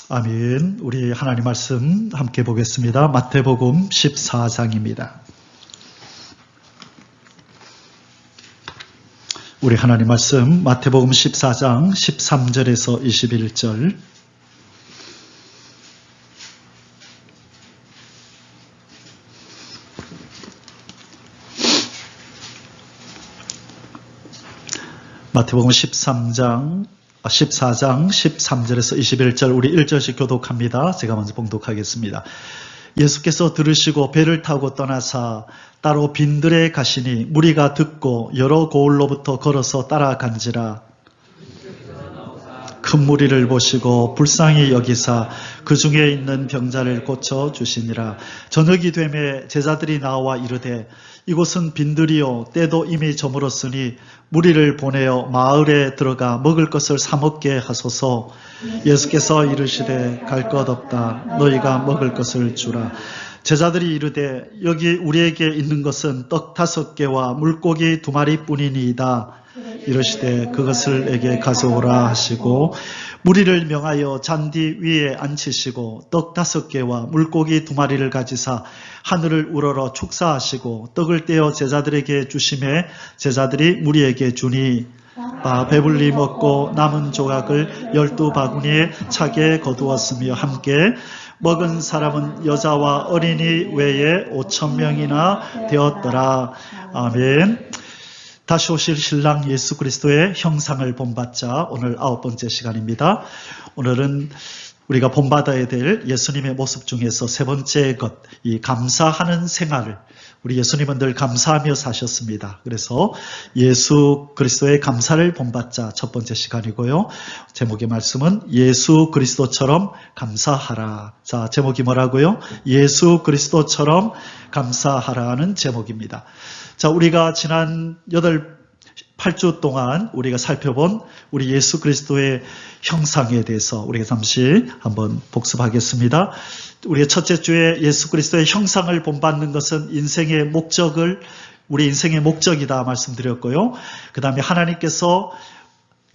아멘. 우리 하나님 말씀 함께 보겠습니다. 마태복음 14장입니다. 우리 하나님 말씀 마태복음 14장 13절에서 21절. 마태복음 14장 13절에서 21절 우리 1절씩 교독합니다. 제가 먼저 봉독하겠습니다. 예수께서 들으시고 배를 타고 떠나사 따로 빈들에 가시니 무리가 듣고 여러 고을로부터 걸어서 따라간지라. 큰 무리를 보시고 불쌍히 여기사 그 중에 있는 병자를 고쳐 주시니라. 저녁이 되매 제자들이 나와 이르되 이곳은 빈들이요 때도 이미 저물었으니 무리를 보내어 마을에 들어가 먹을 것을 사 먹게 하소서. 예수께서 이르시되 갈 것 없다. 너희가 먹을 것을 주라. 제자들이 이르되 여기 우리에게 있는 것은 떡 5개와 물고기 2마리뿐이니이다. 이르시되 그것을 내게 가져오라 하시고 무리를 명하여 잔디 위에 앉히시고 떡 5개와 물고기 2마리를 가지사 하늘을 우러러 축사하시고 떡을 떼어 제자들에게 주시매 제자들이 무리에게 주니 배불리 먹고 남은 조각을 12바구니에 차게 거두었으며 함께 먹은 사람은 여자와 어린이 외에 5,000명이나 되었더라. 아멘. 다시 오실 신랑 예수 그리스도의 형상을 본받자. 오늘 9번째 시간입니다. 오늘은 우리가 본받아야 될 예수님의 모습 중에서 3번째 것, 이 감사하는 생활을, 우리 예수님은 늘 감사하며 사셨습니다. 그래서 예수 그리스도의 감사를 본받자 첫 번째 시간이고요. 제목의 말씀은 예수 그리스도처럼 감사하라. 자, 제목이 뭐라고요? 예수 그리스도처럼 감사하라는 제목입니다. 자, 우리가 지난 8주 동안 우리가 살펴본 우리 예수 그리스도의 형상에 대해서 우리가 잠시 한번 복습하겠습니다. 우리가 첫째 주에 예수 그리스도의 형상을 본받는 것은 우리 인생의 목적이다 말씀드렸고요. 그 다음에 하나님께서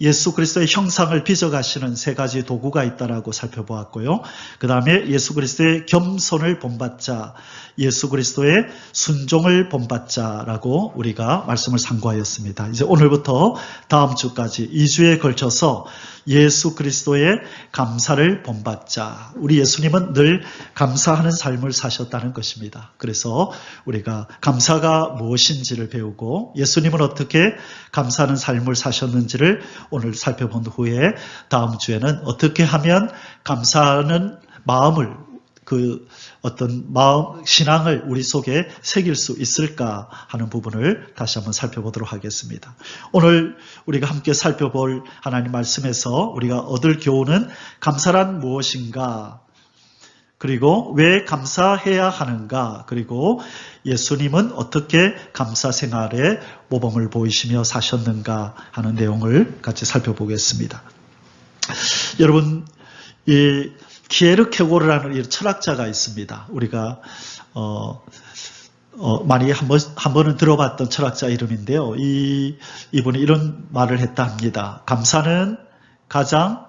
예수 그리스도의 형상을 빚어가시는 3가지 도구가 있다라고 살펴보았고요. 그 다음에 예수 그리스도의 겸손을 본받자, 예수 그리스도의 순종을 본받자라고 우리가 말씀을 상고하였습니다. 이제 오늘부터 다음 주까지 2주에 걸쳐서 예수 그리스도의 감사를 본받자. 우리 예수님은 늘 감사하는 삶을 사셨다는 것입니다. 그래서 우리가 감사가 무엇인지를 배우고 예수님은 어떻게 감사하는 삶을 사셨는지를 오늘 살펴본 후에 다음 주에는 어떻게 하면 감사하는 마음을, 신앙을 우리 속에 새길 수 있을까 하는 부분을 다시 한번 살펴보도록 하겠습니다. 오늘 우리가 함께 살펴볼 하나님 말씀에서 우리가 얻을 교훈은 감사란 무엇인가, 그리고 왜 감사해야 하는가, 그리고 예수님은 어떻게 감사 생활에 모범을 보이시며 사셨는가 하는 내용을 같이 살펴보겠습니다. 여러분, 이 키에르케고르라는 이 철학자가 있습니다. 우리가 많이 한 번은 들어봤던 철학자 이름인데요. 이분이 이런 말을 했다 합니다. 감사는 가장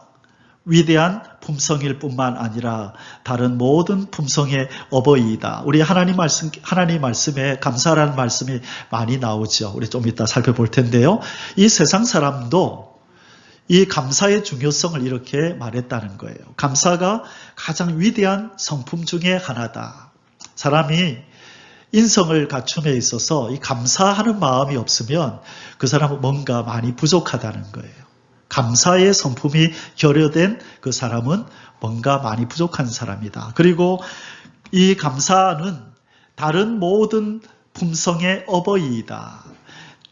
위대한 품성일 뿐만 아니라 다른 모든 품성의 어버이이다. 우리 하나님 말씀에 감사라는 말씀이 많이 나오죠. 우리 좀 이따 살펴볼 텐데요. 이 세상 사람도 이 감사의 중요성을 이렇게 말했다는 거예요. 감사가 가장 위대한 성품 중에 하나다. 사람이 인성을 갖춤에 있어서 이 감사하는 마음이 없으면 그 사람은 뭔가 많이 부족하다는 거예요. 감사의 성품이 결여된 그 사람은 뭔가 많이 부족한 사람이다. 그리고 이 감사는 다른 모든 품성의 어버이이다.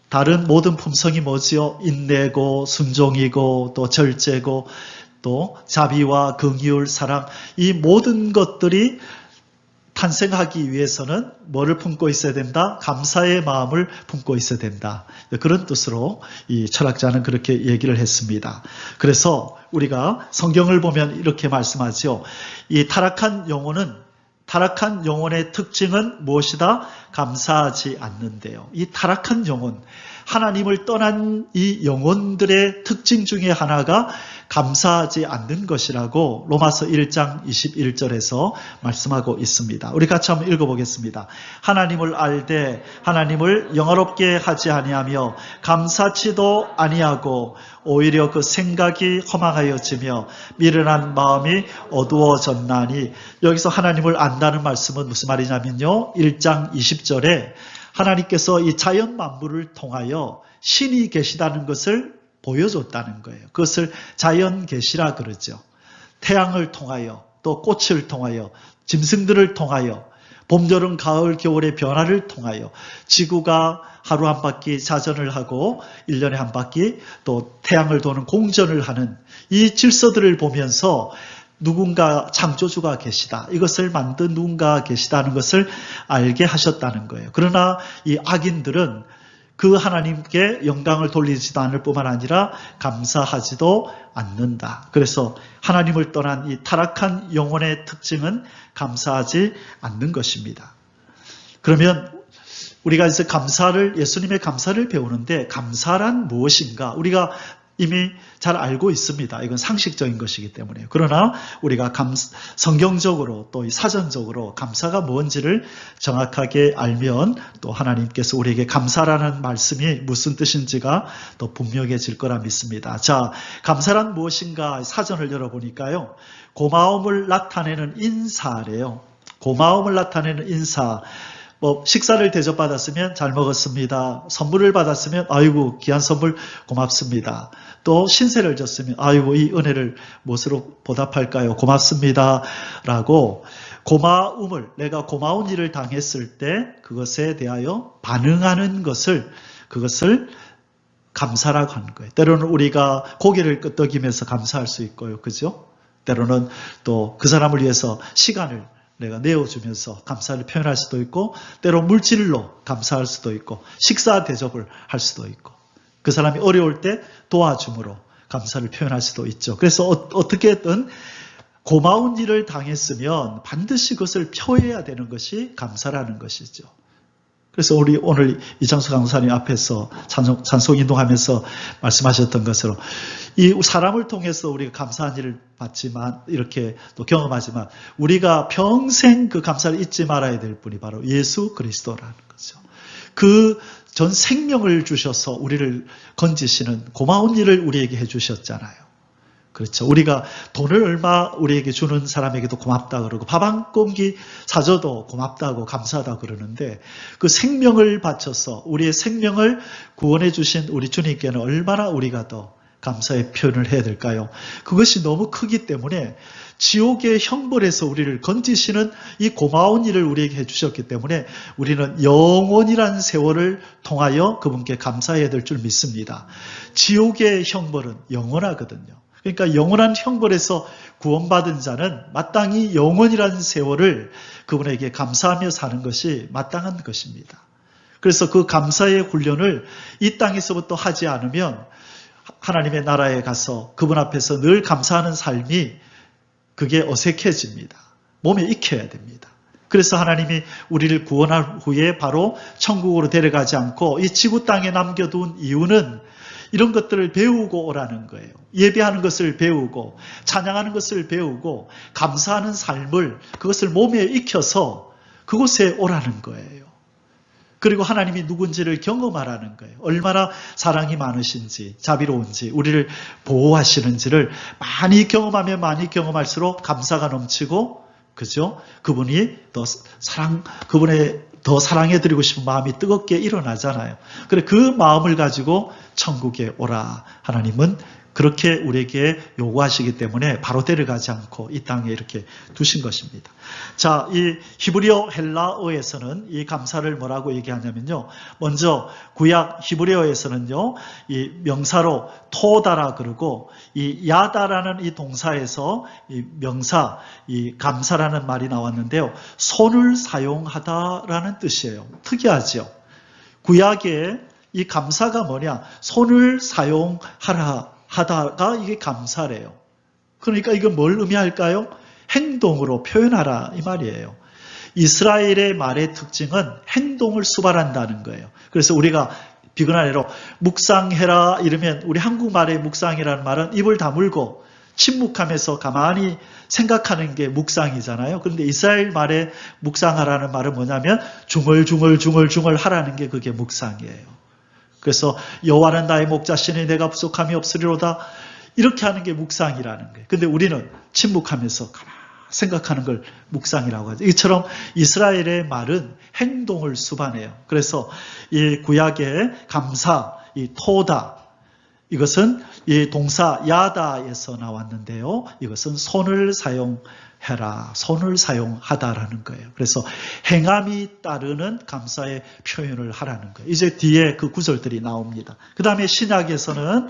다른 모든 품성이 뭐지요? 인내고 순종이고 또 절제고 또 자비와 긍휼, 사랑, 이 모든 것들이 탄생하기 위해서는 뭐를 품고 있어야 된다? 감사의 마음을 품고 있어야 된다. 그런 뜻으로 이 철학자는 그렇게 얘기를 했습니다. 그래서 우리가 성경을 보면 이렇게 말씀하죠. 이 타락한 영혼의 특징은 무엇이다? 감사하지 않는데요. 이 타락한 영혼, 하나님을 떠난 이 영혼들의 특징 중에 하나가 감사하지 않는 것이라고 로마서 1장 21절에서 말씀하고 있습니다. 우리 같이 한번 읽어보겠습니다. 하나님을 알되 하나님을 영화롭게 하지 아니하며 감사치도 아니하고 오히려 그 생각이 허망하여지며 미련한 마음이 어두워졌나니, 여기서 하나님을 안다는 말씀은 무슨 말이냐면요, 1장 20절에 하나님께서 이 자연 만물을 통하여 신이 계시다는 것을 보여줬다는 거예요. 그것을 자연 계시라 그러죠. 태양을 통하여, 또 꽃을 통하여, 짐승들을 통하여, 봄, 여름, 가을, 겨울의 변화를 통하여 지구가 하루 한 바퀴 자전을 하고 1년에 한 바퀴 또 태양을 도는 공전을 하는 이 질서들을 보면서 누군가 창조주가 계시다, 이것을 만든 누군가 계시다는 것을 알게 하셨다는 거예요. 그러나 이 악인들은 그 하나님께 영광을 돌리지도 않을 뿐만 아니라 감사하지도 않는다. 그래서 하나님을 떠난 이 타락한 영혼의 특징은 감사하지 않는 것입니다. 그러면 우리가 이제 예수님의 감사를 배우는데, 감사란 무엇인가? 우리가 이미 잘 알고 있습니다. 이건 상식적인 것이기 때문에. 그러나 우리가 성경적으로 또 사전적으로 감사가 뭔지를 정확하게 알면 또 하나님께서 우리에게 감사라는 말씀이 무슨 뜻인지가 또 분명해질 거라 믿습니다. 자, 감사란 무엇인가 사전을 열어보니까요, 고마움을 나타내는 인사래요. 고마움을 나타내는 인사. 식사를 대접받았으면 잘 먹었습니다. 선물을 받았으면 아이고 귀한 선물 고맙습니다. 또 신세를 졌으면 아이고 이 은혜를 무엇으로 보답할까요? 고맙습니다. 라고 고마움을, 내가 고마운 일을 당했을 때 그것에 대하여 반응하는 그것을 감사라고 하는 거예요. 때로는 우리가 고개를 끄덕이면서 감사할 수 있고요. 그죠? 때로는 또 그 사람을 위해서 시간을 내가 내어주면서 감사를 표현할 수도 있고, 때로 물질로 감사할 수도 있고, 식사 대접을 할 수도 있고, 그 사람이 어려울 때 도와줌으로 감사를 표현할 수도 있죠. 그래서 어떻게든 고마운 일을 당했으면 반드시 그것을 표해야 되는 것이 감사라는 것이죠. 그래서 우리 오늘 이창수 강사님 앞에서 찬송 인동하면서 말씀하셨던 것처럼 이 사람을 통해서 우리가 감사한 일을 받지만, 이렇게 또 경험하지만 우리가 평생 그 감사를 잊지 말아야 될 분이 바로 예수 그리스도라는 거죠. 그 전 생명을 주셔서 우리를 건지시는 고마운 일을 우리에게 해주셨잖아요. 그렇죠. 우리가 돈을 얼마 우리에게 주는 사람에게도 고맙다 그러고 밥 한 공기 사줘도 고맙다고 감사하다 그러는데, 그 생명을 바쳐서 우리의 생명을 구원해 주신 우리 주님께는 얼마나 우리가 더 감사의 표현을 해야 될까요? 그것이 너무 크기 때문에 지옥의 형벌에서 우리를 건지시는 이 고마운 일을 우리에게 해주셨기 때문에 우리는 영원이라는 세월을 통하여 그분께 감사해야 될 줄 믿습니다. 지옥의 형벌은 영원하거든요. 그러니까 영원한 형벌에서 구원받은 자는 마땅히 영원이라는 세월을 그분에게 감사하며 사는 것이 마땅한 것입니다. 그래서 그 감사의 훈련을 이 땅에서부터 하지 않으면 하나님의 나라에 가서 그분 앞에서 늘 감사하는 삶이 그게 어색해집니다. 몸에 익혀야 됩니다. 그래서 하나님이 우리를 구원한 후에 바로 천국으로 데려가지 않고 이 지구 땅에 남겨둔 이유는 이런 것들을 배우고 오라는 거예요. 예배하는 것을 배우고 찬양하는 것을 배우고 감사하는 삶을, 그것을 몸에 익혀서 그곳에 오라는 거예요. 그리고 하나님이 누군지를 경험하라는 거예요. 얼마나 사랑이 많으신지, 자비로운지, 우리를 보호하시는지를 많이 경험하면 많이 경험할수록 감사가 넘치고, 그죠? 그분의 더 사랑해드리고 싶은 마음이 뜨겁게 일어나잖아요. 그래, 그 마음을 가지고 천국에 오라. 하나님은 그렇게 우리에게 요구하시기 때문에 바로 데려가지 않고 이 땅에 이렇게 두신 것입니다. 자, 이 히브리어 헬라어에서는 이 감사를 뭐라고 얘기하냐면요. 먼저 구약 히브리어에서는요, 이 명사로 토다라 그러고, 이 야다라는 이 동사에서 이 명사, 이 감사라는 말이 나왔는데요. 손을 사용하다라는 뜻이에요. 특이하죠. 구약에 이 감사가 뭐냐? 손을 하다가 이게 감사래요. 그러니까 이건 뭘 의미할까요? 행동으로 표현하라 이 말이에요. 이스라엘의 말의 특징은 행동을 수발한다는 거예요. 그래서 우리가 비근한 예로 묵상해라 이러면, 우리 한국말의 묵상이라는 말은 입을 다물고 침묵하면서 가만히 생각하는 게 묵상이잖아요. 그런데 이스라엘 말에 묵상하라는 말은 뭐냐면 중얼중얼 하라는 게 그게 묵상이에요. 그래서 여호와는 나의 목자시니 내가 부족함이 없으리로다. 이렇게 하는 게 묵상이라는 거예요. 근데 우리는 침묵하면서 가만히 생각하는 걸 묵상이라고 하죠. 이처럼 이스라엘의 말은 행동을 수반해요. 그래서 이 구약의 감사, 이 토다, 이것은 이 동사 야다에서 나왔는데요. 이것은 손을 사용해라, 손을 사용하다라는 거예요. 그래서 행함이 따르는 감사의 표현을 하라는 거예요. 이제 뒤에 그 구절들이 나옵니다. 그 다음에 신약에서는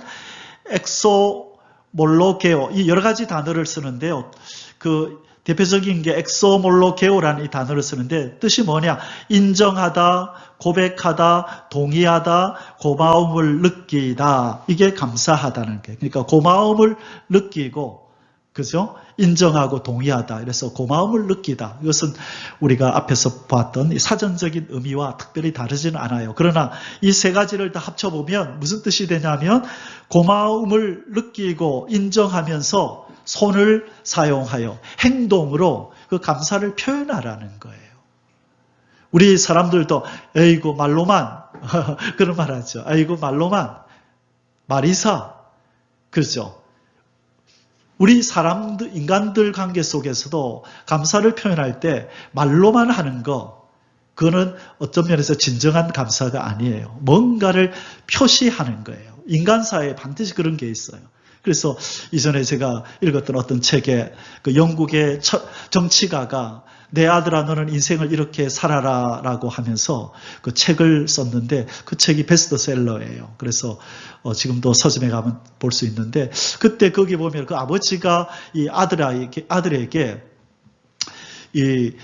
엑소몰로게오, 이 여러 가지 단어를 쓰는데요. 그 대표적인 게 엑소몰로게오라는 이 단어를 쓰는데 뜻이 뭐냐? 인정하다, 고백하다, 동의하다, 고마움을 느끼다. 이게 감사하다는 게. 그러니까 고마움을 느끼고, 그죠? 인정하고 동의하다. 그래서 고마움을 느끼다. 이것은 우리가 앞에서 봤던 이 사전적인 의미와 특별히 다르지는 않아요. 그러나 이 세 가지를 다 합쳐보면 무슨 뜻이 되냐면 고마움을 느끼고 인정하면서 손을 사용하여 행동으로 그 감사를 표현하라는 거예요. 우리 사람들도 에이고 말로만 그런 말 하죠. 에이고 말로만 말이사. 그렇죠. 우리 사람들, 인간들 관계 속에서도 감사를 표현할 때 말로만 하는 거, 그거는 어떤 면에서 진정한 감사가 아니에요. 뭔가를 표시하는 거예요. 인간사회에 반드시 그런 게 있어요. 그래서 이전에 제가 읽었던 어떤 책에 그 영국의 정치가가 내 아들아 너는 인생을 이렇게 살아라 라고 하면서 그 책을 썼는데 그 책이 베스트셀러예요. 그래서 지금도 서점에 가면 볼 수 있는데 그때 거기 보면 그 아버지가 이 아들에게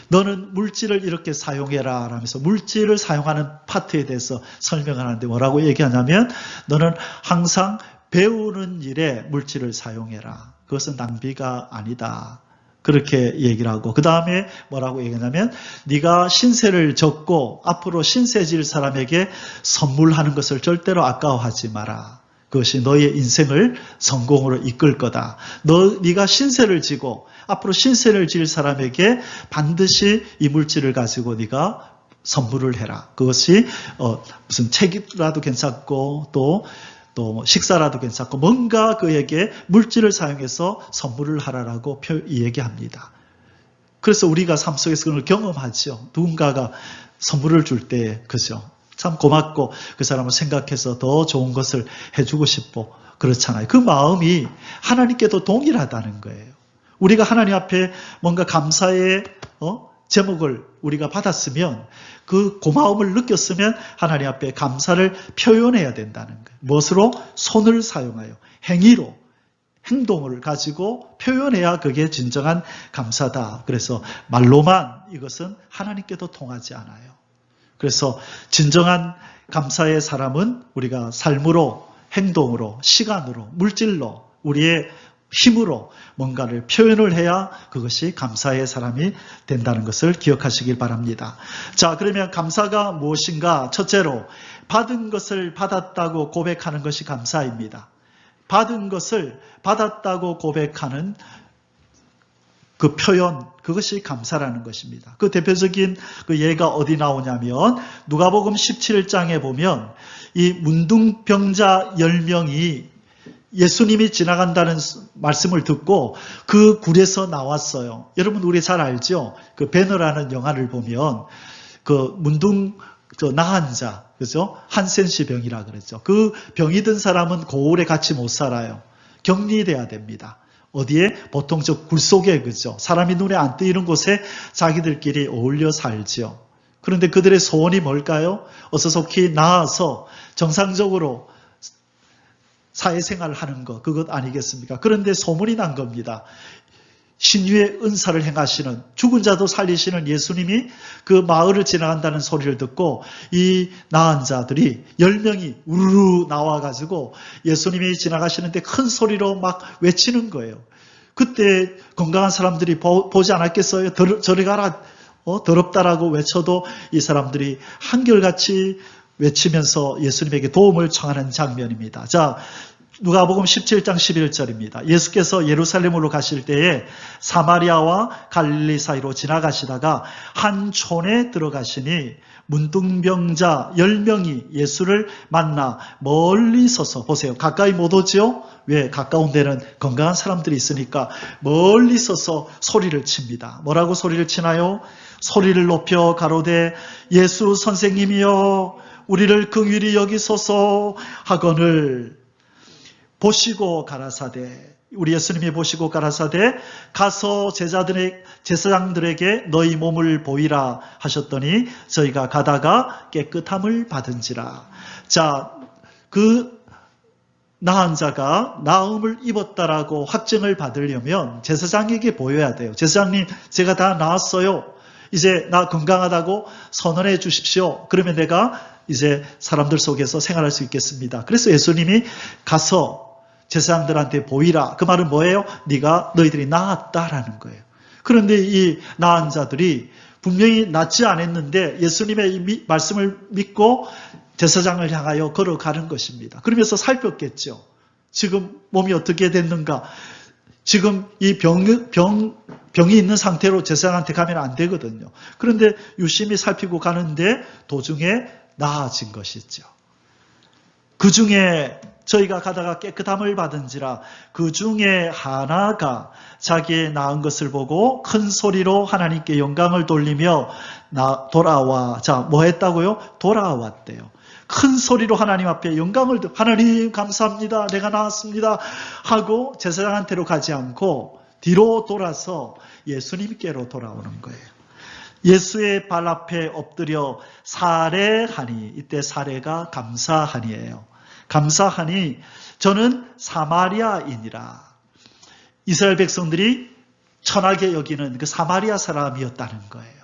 너는 물질을 이렇게 사용해라 라면서 물질을 사용하는 파트에 대해서 설명을 하는데 뭐라고 얘기하냐면 너는 항상 배우는 일에 물질을 사용해라. 그것은 낭비가 아니다. 그렇게 얘기를 하고 그 다음에 뭐라고 얘기하냐면 네가 신세를 졌고 앞으로 신세 질 사람에게 선물하는 것을 절대로 아까워하지 마라. 그것이 너의 인생을 성공으로 이끌 거다. 네가 신세를 지고 앞으로 신세를 질 사람에게 반드시 이 물질을 가지고 네가 선물을 해라. 그것이 무슨 책이라도 괜찮고 또 식사라도 괜찮고 뭔가 그에게 물질을 사용해서 선물을 하라라고 얘기합니다. 그래서 우리가 삶 속에서 그걸 경험하죠. 누군가가 선물을 줄 때 그죠? 참 고맙고 그 사람을 생각해서 더 좋은 것을 해주고 싶고 그렇잖아요. 그 마음이 하나님께도 동일하다는 거예요. 우리가 하나님 앞에 뭔가 감사의 제목을 우리가 받았으면 그 고마움을 느꼈으면 하나님 앞에 감사를 표현해야 된다는 거예요. 무엇으로? 손을 사용하여 행위로 행동을 가지고 표현해야 그게 진정한 감사다. 그래서 말로만 이것은 하나님께도 통하지 않아요. 그래서 진정한 감사의 사람은 우리가 삶으로, 행동으로, 시간으로, 물질로, 우리의 힘으로 뭔가를 표현을 해야 그것이 감사의 사람이 된다는 것을 기억하시길 바랍니다. 자, 그러면 감사가 무엇인가? 첫째로 받은 것을 받았다고 고백하는 것이 감사입니다. 받은 것을 받았다고 고백하는 그 표현, 그것이 감사라는 것입니다. 그 대표적인 그 예가 어디 나오냐면 누가복음 17장에 보면 이 문둥병자 10명이 예수님이 지나간다는 말씀을 듣고 그 굴에서 나왔어요. 여러분 우리 잘 알죠? 그 배너라는 영화를 보면 그 나한 자, 그죠? 한센시 병이라 그랬죠. 그 병이 든 사람은 고울에 같이 못 살아요. 격리돼야 됩니다. 어디에? 보통 저 굴 속에, 그죠? 사람이 눈에 안 띄는 곳에 자기들끼리 어울려 살죠. 그런데 그들의 소원이 뭘까요? 어서 속히 나아서 정상적으로 사회생활을 하는 것, 그것 아니겠습니까? 그런데 소문이 난 겁니다. 신유의 은사를 행하시는, 죽은 자도 살리시는 예수님이 그 마을을 지나간다는 소리를 듣고 이 나은 자들이 10명이 우르르 나와가지고 예수님이 지나가시는데 큰 소리로 막 외치는 거예요. 그때 건강한 사람들이 보지 않았겠어요? 저리 가라, 더럽다라고 외쳐도 이 사람들이 한결같이 외치면서 예수님에게 도움을 청하는 장면입니다. 자, 누가복음 17장 11절입니다. 예수께서 예루살렘으로 가실 때에 사마리아와 갈릴리 사이로 지나가시다가 한 촌에 들어가시니 문둥병자 10명이 예수를 만나 멀리 서서, 보세요, 가까이 못 오죠? 왜? 가까운 데는 건강한 사람들이 있으니까 멀리 서서 소리를 칩니다. 뭐라고 소리를 치나요? 소리를 높여 가로되 예수 선생님이여 우리를 긍휼히 여기소서 하거늘 보시고 가라사대, 우리 예수님이 보시고 가라사대 가서 제사장들에게 너희 몸을 보이라 하셨더니 저희가 가다가 깨끗함을 받은지라. 자, 그 나은 자가 나음을 입었다라고 확증을 받으려면 제사장에게 보여야 돼요. 제사장님, 제가 다 나았어요. 이제 나 건강하다고 선언해 주십시오. 그러면 내가 이제 사람들 속에서 생활할 수 있겠습니다. 그래서 예수님이 가서 제사장들한테 보이라. 그 말은 뭐예요? 너희들이 나았다라는 거예요. 그런데 이 나은 자들이 분명히 낫지 않았는데 예수님의 말씀을 믿고 제사장을 향하여 걸어가는 것입니다. 그러면서 살폈겠죠. 지금 몸이 어떻게 됐는가? 지금 이 병이 있는 상태로 제사장한테 가면 안 되거든요. 그런데 유심히 살피고 가는데 도중에 나아진 것이죠. 그 중에 저희가 가다가 깨끗함을 받은지라 그 중에 하나가 자기의 나은 것을 보고 큰 소리로 하나님께 영광을 돌리며 돌아와. 자, 뭐 했다고요? 돌아왔대요. 큰 소리로 하나님 앞에 영광을 하나님 감사합니다. 내가 나았습니다. 하고 제사장한테로 가지 않고 뒤로 돌아서 예수님께로 돌아오는 거예요. 예수의 발 앞에 엎드려 사례하니, 이때 사례가 감사하니예요. 감사하니 저는 사마리아인이라. 이스라엘 백성들이 천하게 여기는 그 사마리아 사람이었다는 거예요.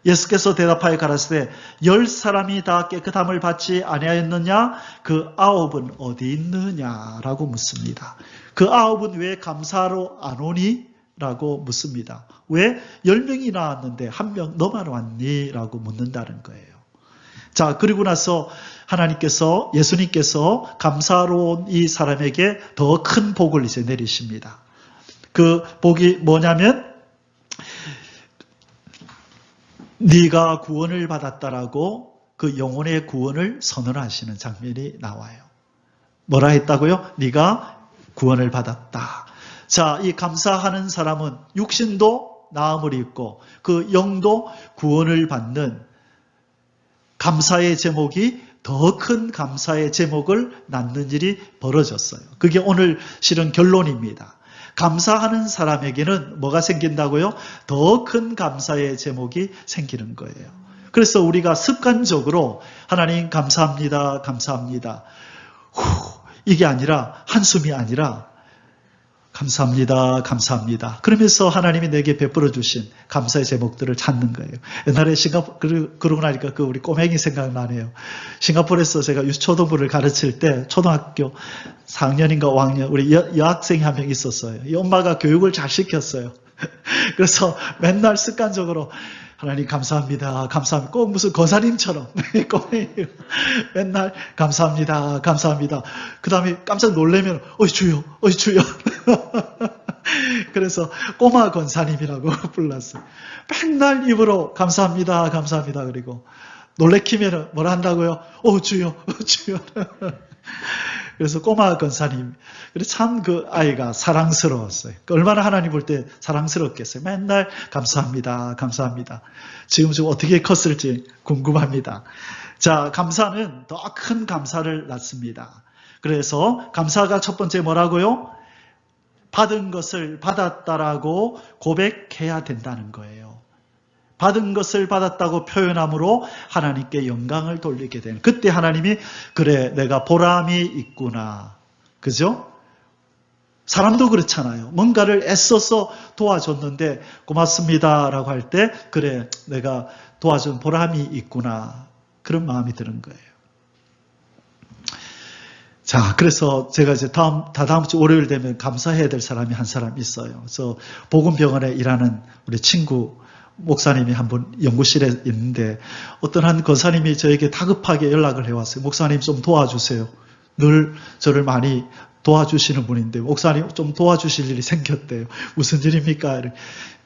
예수께서 대답하여 가라사대 10사람이 다 깨끗함을 받지 아니하였느냐? 그 9은 어디 있느냐라고 묻습니다. 그 9은 왜 감사로 안 오니? 라고 묻습니다. 왜 10명이 나왔는데 1명 너만 왔니? 라고 묻는다는 거예요. 자, 그리고 나서 예수님께서 감사로운 이 사람에게 더 큰 복을 이제 내리십니다. 그 복이 뭐냐면 네가 구원을 받았다라고 그 영혼의 구원을 선언하시는 장면이 나와요. 뭐라 했다고요? 네가 구원을 받았다. 자, 이 감사하는 사람은 육신도 나음을 입고 그 영도 구원을 받는 감사의 제목이 더 큰 감사의 제목을 낳는 일이 벌어졌어요. 그게 오늘 실은 결론입니다. 감사하는 사람에게는 뭐가 생긴다고요? 더 큰 감사의 제목이 생기는 거예요. 그래서 우리가 습관적으로 하나님 감사합니다, 감사합니다. 이게 아니라 한숨이 아니라 감사합니다, 감사합니다. 그러면서 하나님이 내게 베풀어 주신 감사의 제목들을 찾는 거예요. 옛날에 그러고 나니까 우리 꼬맹이 생각나네요. 싱가포르에서 제가 유초등부를 가르칠 때 초등학교 4학년인가 5학년 우리 여학생이 한 명 있었어요. 이 엄마가 교육을 잘 시켰어요. 그래서 맨날 습관적으로 하나님 감사합니다, 감사합니다. 꼭 무슨 거사님처럼 맨날 감사합니다, 감사합니다. 그 다음에 깜짝 놀래면 어이 주여, 어이 주여. 그래서 꼬마 권사님이라고 불렀어요. 맨날 입으로 감사합니다, 감사합니다. 그리고 놀래키면 뭐라 한다고요? 주여, 주여. 그래서 꼬마 권사님. 그래서 참 그 아이가 사랑스러웠어요. 얼마나 하나님 볼 때 사랑스럽겠어요. 맨날 감사합니다, 감사합니다. 지금 어떻게 컸을지 궁금합니다. 자, 감사는 더 큰 감사를 낳습니다. 그래서 감사가 첫 번째 뭐라고요? 받은 것을 받았다라고 고백해야 된다는 거예요. 받은 것을 받았다고 표현함으로 하나님께 영광을 돌리게 되는, 그때 하나님이 그래 내가 보람이 있구나. 그죠? 사람도 그렇잖아요. 뭔가를 애써서 도와줬는데 고맙습니다 라고 할 때 그래 내가 도와준 보람이 있구나. 그런 마음이 드는 거예요. 자, 그래서 제가 이제 다다음 주 월요일 되면 감사해야 될 사람이 한 사람 있어요. 그래서 복음병원에 일하는 우리 친구 목사님이 한 분 연구실에 있는데 어떤 한 권사님이 저에게 다급하게 연락을 해왔어요. 목사님 좀 도와주세요. 늘 저를 많이 도와주시는 분인데, 목사님 좀 도와주실 일이 생겼대요. 무슨 일입니까?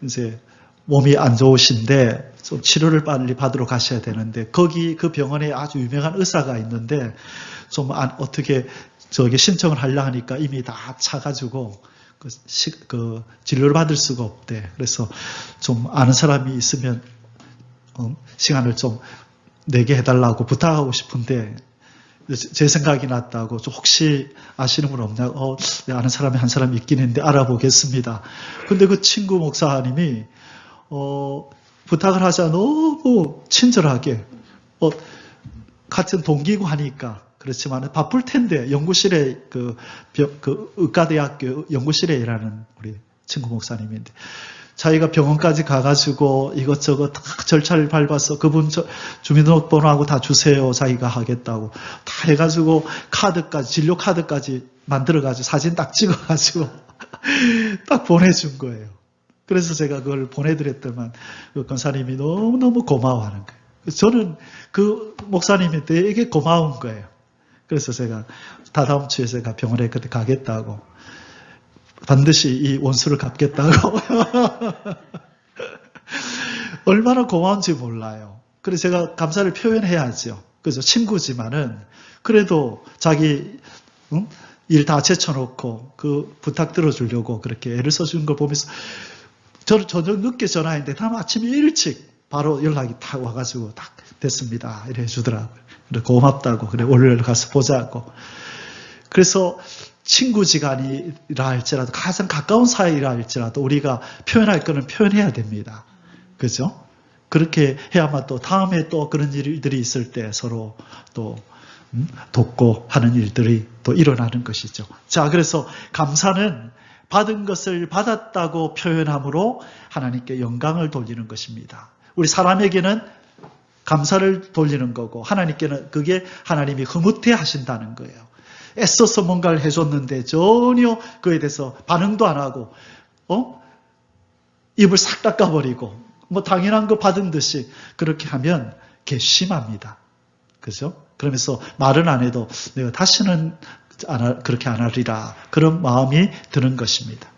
이제 몸이 안 좋으신데 좀 치료를 빨리 받으러 가셔야 되는데, 거기 그 병원에 아주 유명한 의사가 있는데 좀 어떻게 저기 신청을 하려 하니까 이미 다 차가지고 그 진료를 받을 수가 없대. 그래서 좀 아는 사람이 있으면 시간을 좀 내게 해달라고 부탁하고 싶은데, 제 생각이 났다고, 혹시 아시는 분 없냐고, 아는 사람이 한 사람 있긴 있는데 알아보겠습니다. 근데 그 친구 목사님이 부탁을 하자 너무 친절하게, 같은 동기고 하니까 그렇지만 바쁠 텐데 연구실에 그 의과대학교 연구실에 일하는 우리 친구 목사님인데, 자기가 병원까지 가가지고 이것저것 다 절차를 밟아서 그분 주민등록번호하고 다 주세요. 자기가 하겠다고 다 해가지고 카드까지, 진료 카드까지 만들어가지고 사진 딱 찍어가지고 딱 보내준 거예요. 그래서 제가 그걸 보내드렸더만 그 권사님이 너무너무 고마워하는 거예요. 저는 그 목사님이 되게 고마운 거예요. 그래서 제가 다다음 주에 제가 병원에 그때 가겠다고, 반드시 이 원수를 갚겠다고 얼마나 고마운지 몰라요. 그래서 제가 감사를 표현해야죠. 그래서 친구지만은 그래도 자기 일 다 제쳐놓고 그 부탁 들어주려고 그렇게 애를 써주는 걸 보면서, 저는 저녁 늦게 전화했는데 다음 아침에 일찍 바로 연락이 딱 와가지고 딱 됐습니다 이래 주더라고요. 그래 고맙다고, 그래 월요일 가서 보자고. 그래서 친구지간이라 할지라도, 가장 가까운 사이라 할지라도 우리가 표현할 거는 표현해야 됩니다. 그죠? 그렇게 해야만 또 다음에 또 그런 일들이 있을 때 서로 또 돕고 하는 일들이 또 일어나는 것이죠. 자, 그래서 감사는 받은 것을 받았다고 표현함으로 하나님께 영광을 돌리는 것입니다. 우리 사람에게는 감사를 돌리는 거고, 하나님께는 그게 하나님이 흐뭇해 하신다는 거예요. 애써서 뭔가를 해줬는데 전혀 그에 대해서 반응도 안 하고 입을 싹 닦아버리고 뭐 당연한 거 받은 듯이 그렇게 하면 괘씸합니다. 그죠? 그러면서 말은 안 해도 내가 다시는 그렇게 안 하리라, 그런 마음이 드는 것입니다.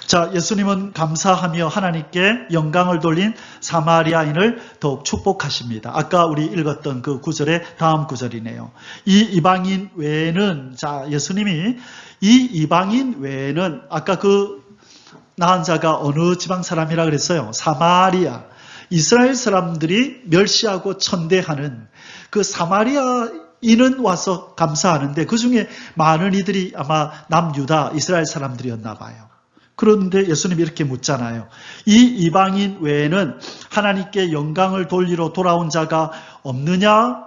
자, 예수님은 감사하며 하나님께 영광을 돌린 사마리아인을 더욱 축복하십니다. 아까 우리 읽었던 그 구절의 다음 구절이네요. 이 이방인 외에는, 자, 예수님이 이 이방인 외에는, 아까 그 나은 자가 어느 지방 사람이라 그랬어요? 사마리아. 이스라엘 사람들이 멸시하고 천대하는 그 사마리아인은 와서 감사하는데, 그 중에 많은 이들이 아마 남유다 이스라엘 사람들이었나 봐요. 그런데 예수님이 이렇게 묻잖아요. 이 이방인 외에는 하나님께 영광을 돌리러 돌아온 자가 없느냐?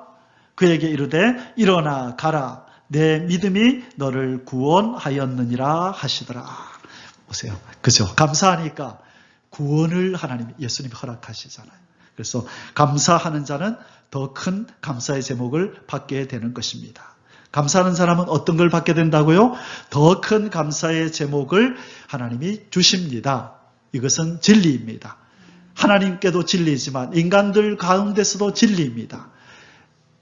그에게 이르되 일어나 가라, 내 믿음이 너를 구원하였느니라 하시더라. 보세요. 그죠? 감사하니까 구원을 하나님이, 예수님이 허락하시잖아요. 그래서 감사하는 자는 더 큰 감사의 제목을 받게 되는 것입니다. 감사하는 사람은 어떤 걸 받게 된다고요? 더 큰 감사의 제목을 하나님이 주십니다. 이것은 진리입니다. 하나님께도 진리지만 인간들 가운데서도 진리입니다.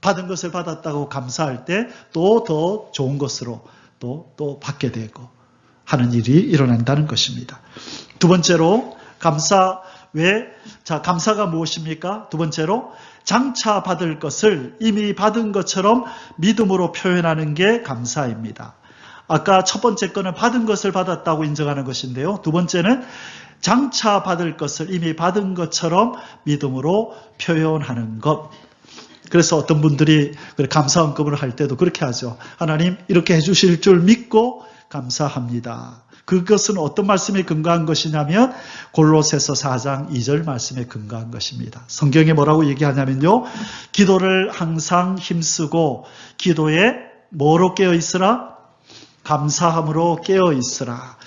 받은 것을 받았다고 감사할 때 또 더 좋은 것으로 또 받게 되고 하는 일이 일어난다는 것입니다. 두 번째로 감사가 무엇입니까? 두 번째로 장차 받을 것을 이미 받은 것처럼 믿음으로 표현하는 게 감사입니다. 아까 첫 번째 거는 받은 것을 받았다고 인정하는 것인데요. 두 번째는 장차 받을 것을 이미 받은 것처럼 믿음으로 표현하는 것. 그래서 어떤 분들이 감사헌금을 할 때도 그렇게 하죠. 하나님 이렇게 해주실 줄 믿고 감사합니다. 그것은 어떤 말씀에 근거한 것이냐면 골로새서 4장 2절 말씀에 근거한 것입니다. 성경에 뭐라고 얘기하냐면요. 기도를 항상 힘쓰고 기도에 뭐로 깨어 있으라? 감사함으로 깨어 있으라.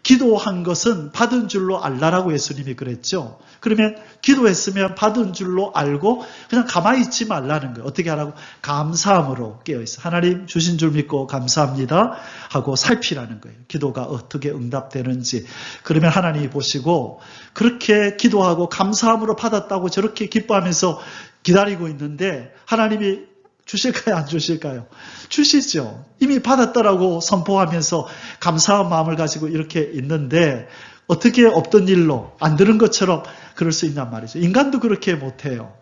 기도한 것은 받은 줄로 알라라고 예수님이 그랬죠. 그러면 기도했으면 받은 줄로 알고 그냥 가만히 있지 말라는 거예요. 어떻게 하라고? 감사함으로 깨어있어. 하나님 주신 줄 믿고 감사합니다 하고 살피라는 거예요. 기도가 어떻게 응답되는지. 그러면 하나님이 보시고 그렇게 기도하고 감사함으로 받았다고 저렇게 기뻐하면서 기다리고 있는데 하나님이 주실까요? 안 주실까요? 주시죠. 이미 받았다라고 선포하면서 감사한 마음을 가지고 이렇게 있는데 어떻게 없던 일로 안 들은 것처럼 그럴 수 있냔 말이죠. 인간도 그렇게 못해요.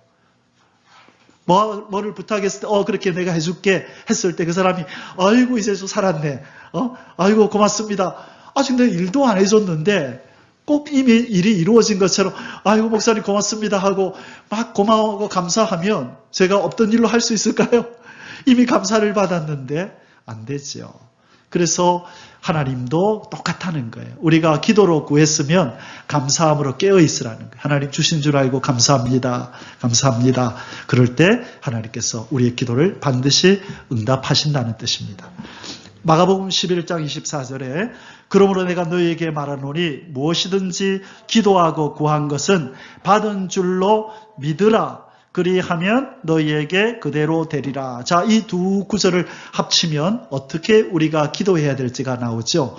뭐를 부탁했을 때, 그렇게 내가 해줄게 했을 때 그 사람이, 아이고, 이제 좀 살았네. 아이고, 고맙습니다. 아직 내가 일도 안 해줬는데, 꼭 이미 일이 이루어진 것처럼, 아이고, 목사님 고맙습니다 하고, 막 고마워하고 감사하면 제가 없던 일로 할 수 있을까요? 이미 감사를 받았는데, 안 되죠. 그래서 하나님도 똑같다는 거예요. 우리가 기도로 구했으면 감사함으로 깨어있으라는 거예요. 하나님 주신 줄 알고 감사합니다. 감사합니다. 그럴 때 하나님께서 우리의 기도를 반드시 응답하신다는 뜻입니다. 마가복음 11장 24절에 그러므로 내가 너희에게 말하노니 무엇이든지 기도하고 구한 것은 받은 줄로 믿으라. 그리하면 너희에게 그대로 되리라. 자, 이 두 구절을 합치면 어떻게 우리가 기도해야 될지가 나오죠.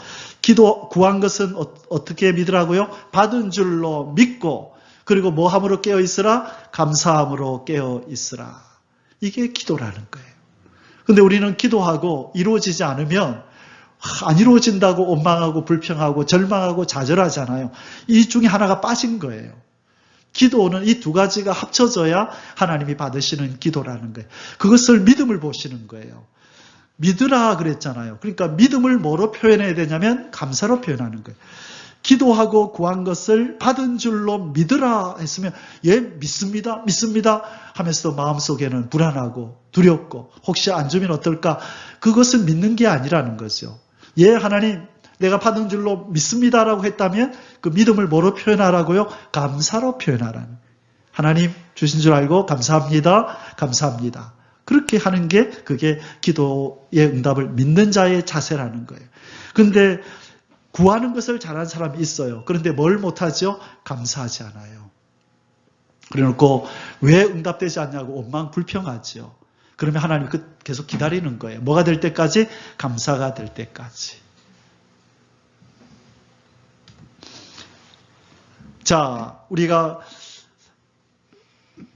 구한 것은 어떻게 믿으라고요? 받은 줄로 믿고, 그리고 뭐 함으로 깨어 있으라? 감사함으로 깨어 있으라. 이게 기도라는 거예요. 근데 우리는 기도하고 이루어지지 않으면 안 이루어진다고 원망하고 불평하고 절망하고 좌절하잖아요. 이 중에 하나가 빠진 거예요. 기도는 이 두 가지가 합쳐져야 하나님이 받으시는 기도라는 거예요. 그것을 믿음을 보시는 거예요. 믿으라 그랬잖아요. 그러니까 믿음을 뭐로 표현해야 되냐면 감사로 표현하는 거예요. 기도하고 구한 것을 받은 줄로 믿으라 했으면 예, 믿습니다. 믿습니다 하면서도 마음속에는 불안하고 두렵고 혹시 안 주면 어떨까? 그것을 믿는 게 아니라는 거죠. 예, 하나님 내가 받은 줄로 믿습니다라고 했다면 그 믿음을 뭐로 표현하라고요? 감사로 표현하라는. 하나님 주신 줄 알고 감사합니다. 감사합니다. 그렇게 하는 게 그게 기도의 응답을 믿는 자의 자세라는 거예요. 그런데 구하는 것을 잘하는 사람이 있어요. 그런데 뭘 못하죠? 감사하지 않아요. 그래놓고 왜 응답되지 않냐고 원망 불평하죠. 그러면 하나님 계속 기다리는 거예요. 뭐가 될 때까지? 감사가 될 때까지. 자, 우리가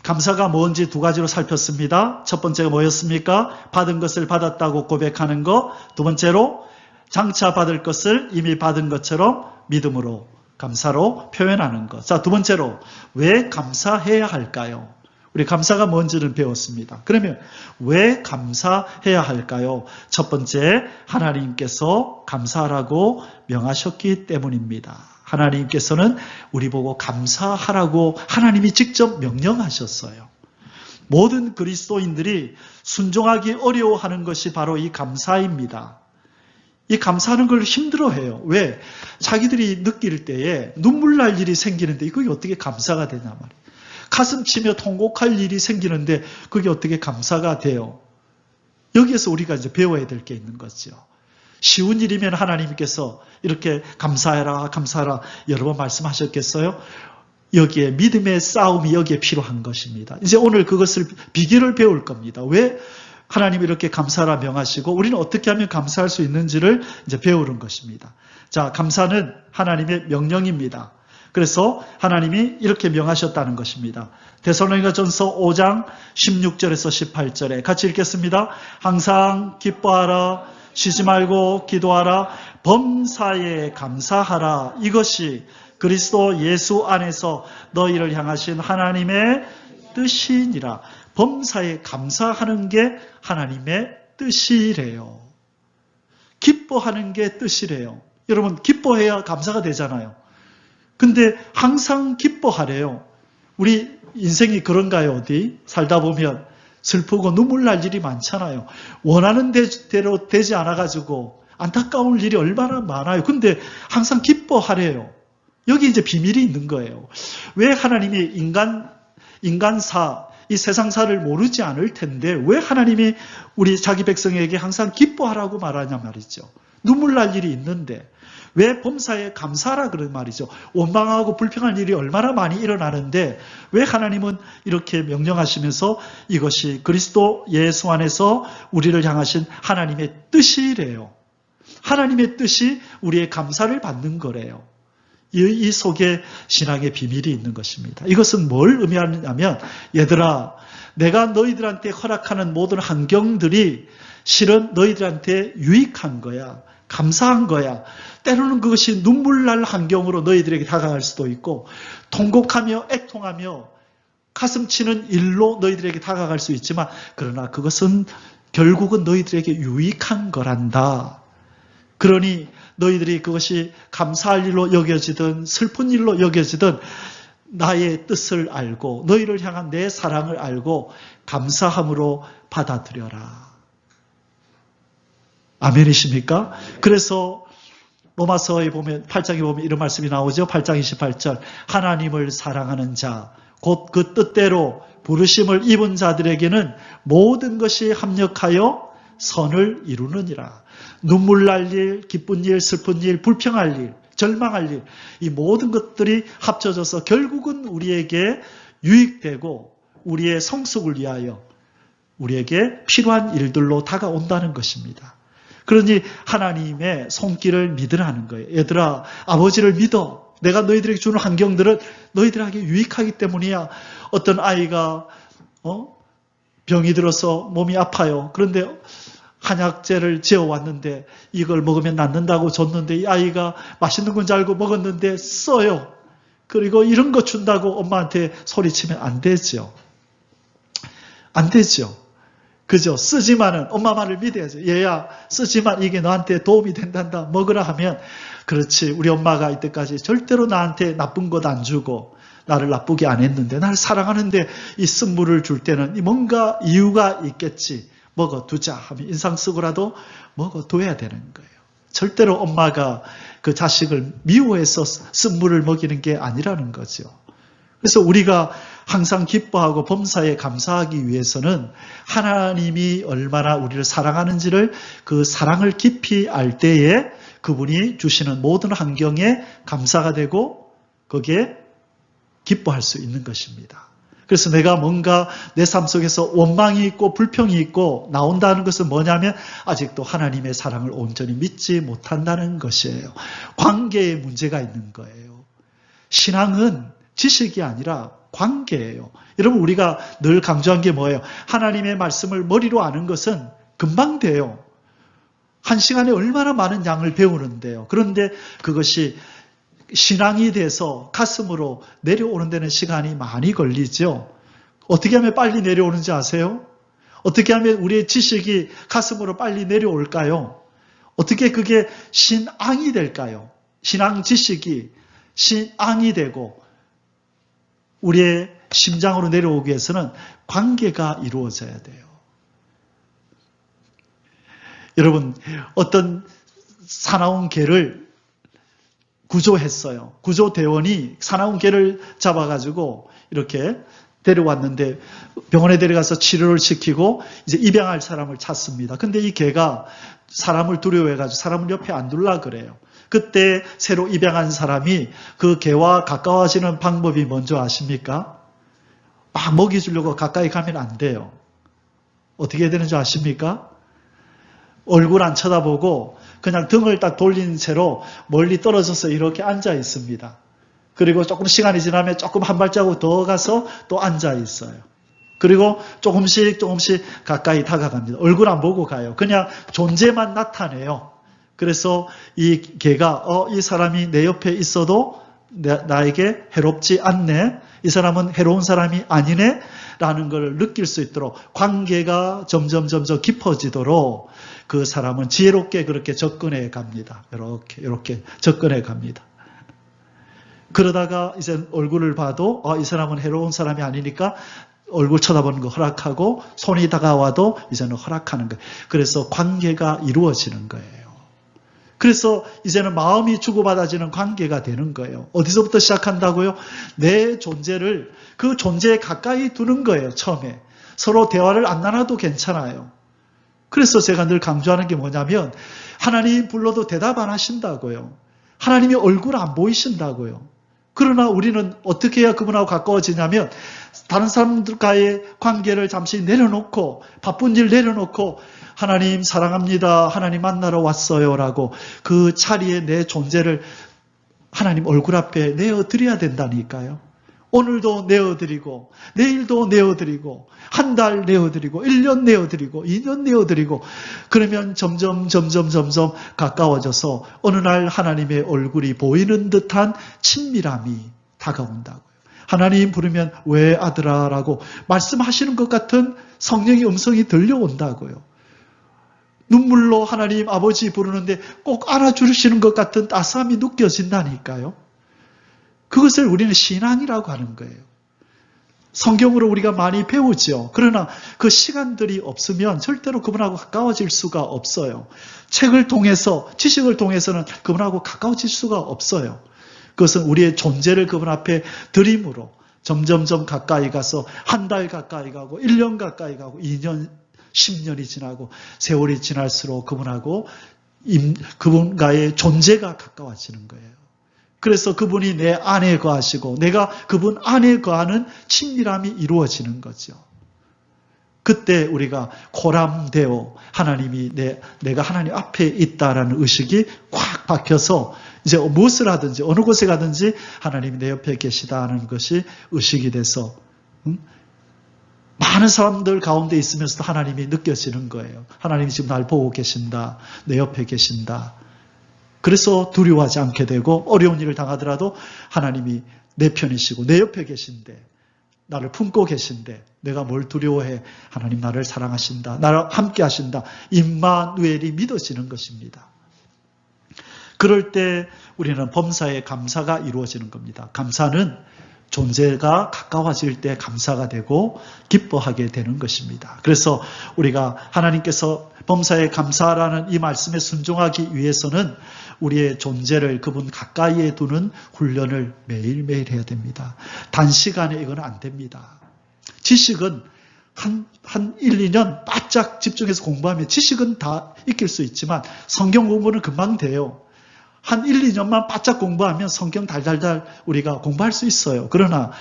감사가 뭔지 두 가지로 살폈습니다. 첫 번째가 뭐였습니까? 받은 것을 받았다고 고백하는 것. 두 번째로 장차 받을 것을 이미 받은 것처럼 믿음으로, 감사로 표현하는 것. 자, 두 번째로 왜 감사해야 할까요? 우리 감사가 뭔지를 배웠습니다. 그러면 왜 감사해야 할까요? 첫 번째, 하나님께서 감사하라고 명하셨기 때문입니다. 하나님께서는 우리 보고 감사하라고 하나님이 직접 명령하셨어요. 모든 그리스도인들이 순종하기 어려워하는 것이 바로 이 감사입니다. 이 감사하는 걸 힘들어해요. 왜? 자기들이 느낄 때에 눈물 날 일이 생기는데 그게 어떻게 감사가 되냐 말이에요. 가슴 치며 통곡할 일이 생기는데 그게 어떻게 감사가 돼요. 여기에서 우리가 이제 배워야 될 게 있는 거죠. 쉬운 일이면 하나님께서 이렇게 감사해라 감사하라 여러 번 말씀하셨겠어요? 여기에 믿음의 싸움이 여기에 필요한 것입니다. 이제 오늘 그것을 비결을 배울 겁니다. 왜 하나님이 이렇게 감사하라 명하시고 우리는 어떻게 하면 감사할 수 있는지를 이제 배우는 것입니다. 자, 감사는 하나님의 명령입니다. 그래서 하나님이 이렇게 명하셨다는 것입니다. 데살로니가전서 5장 16절에서 18절에 같이 읽겠습니다. 항상 기뻐하라, 쉬지 말고 기도하라, 범사에 감사하라. 이것이 그리스도 예수 안에서 너희를 향하신 하나님의 뜻이니라. 범사에 감사하는 게 하나님의 뜻이래요. 기뻐하는 게 뜻이래요. 여러분, 기뻐해야 감사가 되잖아요. 근데 항상 기뻐하래요. 우리 인생이 그런가요? 어디? 살다 보면 슬프고 눈물 날 일이 많잖아요. 원하는 대로 되지 않아가지고 안타까울 일이 얼마나 많아요. 근데 항상 기뻐하래요. 여기 이제 비밀이 있는 거예요. 왜 하나님이 인간사, 이 세상사를 모르지 않을 텐데 왜 하나님이 우리 자기 백성에게 항상 기뻐하라고 말하냐 말이죠. 눈물 날 일이 있는데 왜 범사에 감사하라 그런 말이죠. 원망하고 불평한 일이 얼마나 많이 일어나는데 왜 하나님은 이렇게 명령하시면서 이것이 그리스도 예수 안에서 우리를 향하신 하나님의 뜻이래요. 하나님의 뜻이 우리의 감사를 받는 거래요. 이 속에 신앙의 비밀이 있는 것입니다. 이것은 뭘 의미하느냐면, 얘들아, 내가 너희들한테 허락하는 모든 환경들이 실은 너희들한테 유익한 거야. 감사한 거야. 때로는 그것이 눈물 날 환경으로 너희들에게 다가갈 수도 있고, 통곡하며 애통하며 가슴 치는 일로 너희들에게 다가갈 수 있지만, 그러나 그것은 결국은 너희들에게 유익한 거란다. 그러니 너희들이 그것이 감사할 일로 여겨지든 슬픈 일로 여겨지든 나의 뜻을 알고 너희를 향한 내 사랑을 알고 감사함으로 받아들여라. 아멘이십니까? 그래서 로마서에 보면 8장에 보면 이런 말씀이 나오죠. 8장 28절 하나님을 사랑하는 자 곧 그 뜻대로 부르심을 입은 자들에게는 모든 것이 합력하여 선을 이루느니라. 눈물 날 일, 기쁜 일, 슬픈 일, 불평할 일, 절망할 일, 이 모든 것들이 합쳐져서 결국은 우리에게 유익되고 우리의 성숙을 위하여 우리에게 필요한 일들로 다가온다는 것입니다. 그러니 하나님의 손길을 믿으라는 거예요. 얘들아, 아버지를 믿어. 내가 너희들에게 주는 환경들은 너희들에게 유익하기 때문이야. 어떤 아이가 병이 들어서 몸이 아파요. 그런데 한약재를 지어왔는데 이걸 먹으면 낫는다고 줬는데 이 아이가 맛있는 건 줄 알고 먹었는데 써요. 그리고 이런 거 준다고 엄마한테 소리치면 안 되죠. 안 되죠. 그죠? 쓰지만은 엄마 말을 믿어야죠. 얘야 쓰지만 이게 너한테 도움이 된단다. 먹으라 하면 그렇지. 우리 엄마가 이때까지 절대로 나한테 나쁜 것 안 주고 나를 나쁘게 안 했는데 나를 사랑하는데 이 쓴물을 줄 때는 뭔가 이유가 있겠지. 먹어두자 하면 인상 쓰고라도 먹어둬야 되는 거예요. 절대로 엄마가 그 자식을 미워해서 쓴물을 먹이는 게 아니라는 거죠. 그래서 우리가 항상 기뻐하고 범사에 감사하기 위해서는 하나님이 얼마나 우리를 사랑하는지를 그 사랑을 깊이 알 때에 그분이 주시는 모든 환경에 감사가 되고 거기에 기뻐할 수 있는 것입니다. 그래서 내가 뭔가 내 삶 속에서 원망이 있고 불평이 있고 나온다는 것은 뭐냐면 아직도 하나님의 사랑을 온전히 믿지 못한다는 것이에요. 관계에 문제가 있는 거예요. 신앙은 지식이 아니라 관계예요. 여러분 우리가 늘 강조한 게 뭐예요? 하나님의 말씀을 머리로 아는 것은 금방 돼요. 한 시간에 얼마나 많은 양을 배우는데요. 그런데 그것이 신앙이 돼서 가슴으로 내려오는 데는 시간이 많이 걸리죠. 어떻게 하면 빨리 내려오는지 아세요? 어떻게 하면 우리의 지식이 가슴으로 빨리 내려올까요? 어떻게 그게 신앙이 될까요? 신앙 지식이 신앙이 되고 우리의 심장으로 내려오기 위해서는 관계가 이루어져야 돼요. 여러분, 어떤 사나운 개를 구조했어요. 구조대원이 사나운 개를 잡아가지고 이렇게 데려왔는데 병원에 데려가서 치료를 시키고 이제 입양할 사람을 찾습니다. 근데 이 개가 사람을 두려워해가지고 사람을 옆에 안 둘라 그래요. 그때 새로 입양한 사람이 그 개와 가까워지는 방법이 뭔지 아십니까? 막 먹이 주려고 가까이 가면 안 돼요. 어떻게 해야 되는 줄 아십니까? 얼굴 안 쳐다보고 그냥 등을 딱 돌린 채로 멀리 떨어져서 이렇게 앉아 있습니다. 그리고 조금 시간이 지나면 조금 한 발자국 더 가서 또 앉아 있어요. 그리고 조금씩 가까이 다가갑니다. 얼굴 안 보고 가요. 그냥 존재만 나타내요. 그래서 이 개가 이 사람이 내 옆에 있어도 나에게 해롭지 않네. 이 사람은 해로운 사람이 아니네. 라는 걸 느낄 수 있도록 관계가 점점 깊어지도록 그 사람은 지혜롭게 그렇게 접근해 갑니다. 이렇게 접근해 갑니다. 그러다가 이제 얼굴을 봐도 이 사람은 해로운 사람이 아니니까 얼굴 쳐다보는 거 허락하고 손이 다가와도 이제는 허락하는 거예요. 그래서 관계가 이루어지는 거예요. 그래서 이제는 마음이 주고받아지는 관계가 되는 거예요. 어디서부터 시작한다고요? 내 존재를 그 존재에 가까이 두는 거예요. 처음에. 서로 대화를 안 나눠도 괜찮아요. 그래서 제가 늘 강조하는 게 뭐냐면 하나님 불러도 대답 안 하신다고요. 하나님이 얼굴 안 보이신다고요. 그러나 우리는 어떻게 해야 그분하고 가까워지냐면 다른 사람들과의 관계를 잠시 내려놓고 바쁜 일 내려놓고 하나님 사랑합니다. 하나님 만나러 왔어요. 라고 그 자리에 내 존재를 하나님 얼굴 앞에 내어드려야 된다니까요. 오늘도 내어드리고 내일도 내어드리고 한 달 내어드리고 1년 내어드리고 2년 내어드리고 그러면 점점 가까워져서 어느 날 하나님의 얼굴이 보이는 듯한 친밀함이 다가온다고요. 하나님 부르면 왜 아들아 라고 말씀하시는 것 같은 성령의 음성이 들려온다고요. 눈물로 하나님 아버지 부르는데 꼭 알아주시는 것 같은 따스함이 느껴진다니까요. 그것을 우리는 신앙이라고 하는 거예요. 성경으로 우리가 많이 배우죠. 그러나 그 시간들이 없으면 절대로 그분하고 가까워질 수가 없어요. 책을 통해서, 지식을 통해서는 그분하고 가까워질 수가 없어요. 그것은 우리의 존재를 그분 앞에 드림으로 점점 가까이 가서 한 달 가까이 가고 1년 가까이 가고 2년, 10년이 지나고 세월이 지날수록 그분과의 존재가 가까워지는 거예요. 그래서 그분이 내 안에 거하시고 내가 그분 안에 거하는 친밀함이 이루어지는 거죠. 그때 우리가 고람되어 하나님이 내가 하나님 앞에 있다라는 의식이 꽉 박혀서 이제 무엇을 하든지 어느 곳에 가든지 하나님이 내 옆에 계시다는 것이 의식이 돼서 많은 사람들 가운데 있으면서도 하나님이 느껴지는 거예요. 하나님이 지금 날 보고 계신다. 내 옆에 계신다. 그래서 두려워하지 않게 되고 어려운 일을 당하더라도 하나님이 내 편이시고 내 옆에 계신데 나를 품고 계신데 내가 뭘 두려워해. 하나님 나를 사랑하신다. 나를 함께 하신다. 임마누엘이 믿어지는 것입니다. 그럴 때 우리는 범사에 감사가 이루어지는 겁니다. 감사는 존재가 가까워질 때 감사가 되고 기뻐하게 되는 것입니다. 그래서 우리가 하나님께서 범사에 감사라는 이 말씀에 순종하기 위해서는 우리의 존재를 그분 가까이에 두는 훈련을 매일매일 해야 됩니다. 단시간에 이건 안 됩니다. 지식은 한 1, 2년 바짝 집중해서 공부하면 지식은 다 익힐 수 있지만 성경 공부는 금방 돼요. 한 1, 2년만 바짝 공부하면 성경 달달달 우리가 공부할 수 있어요. 그러나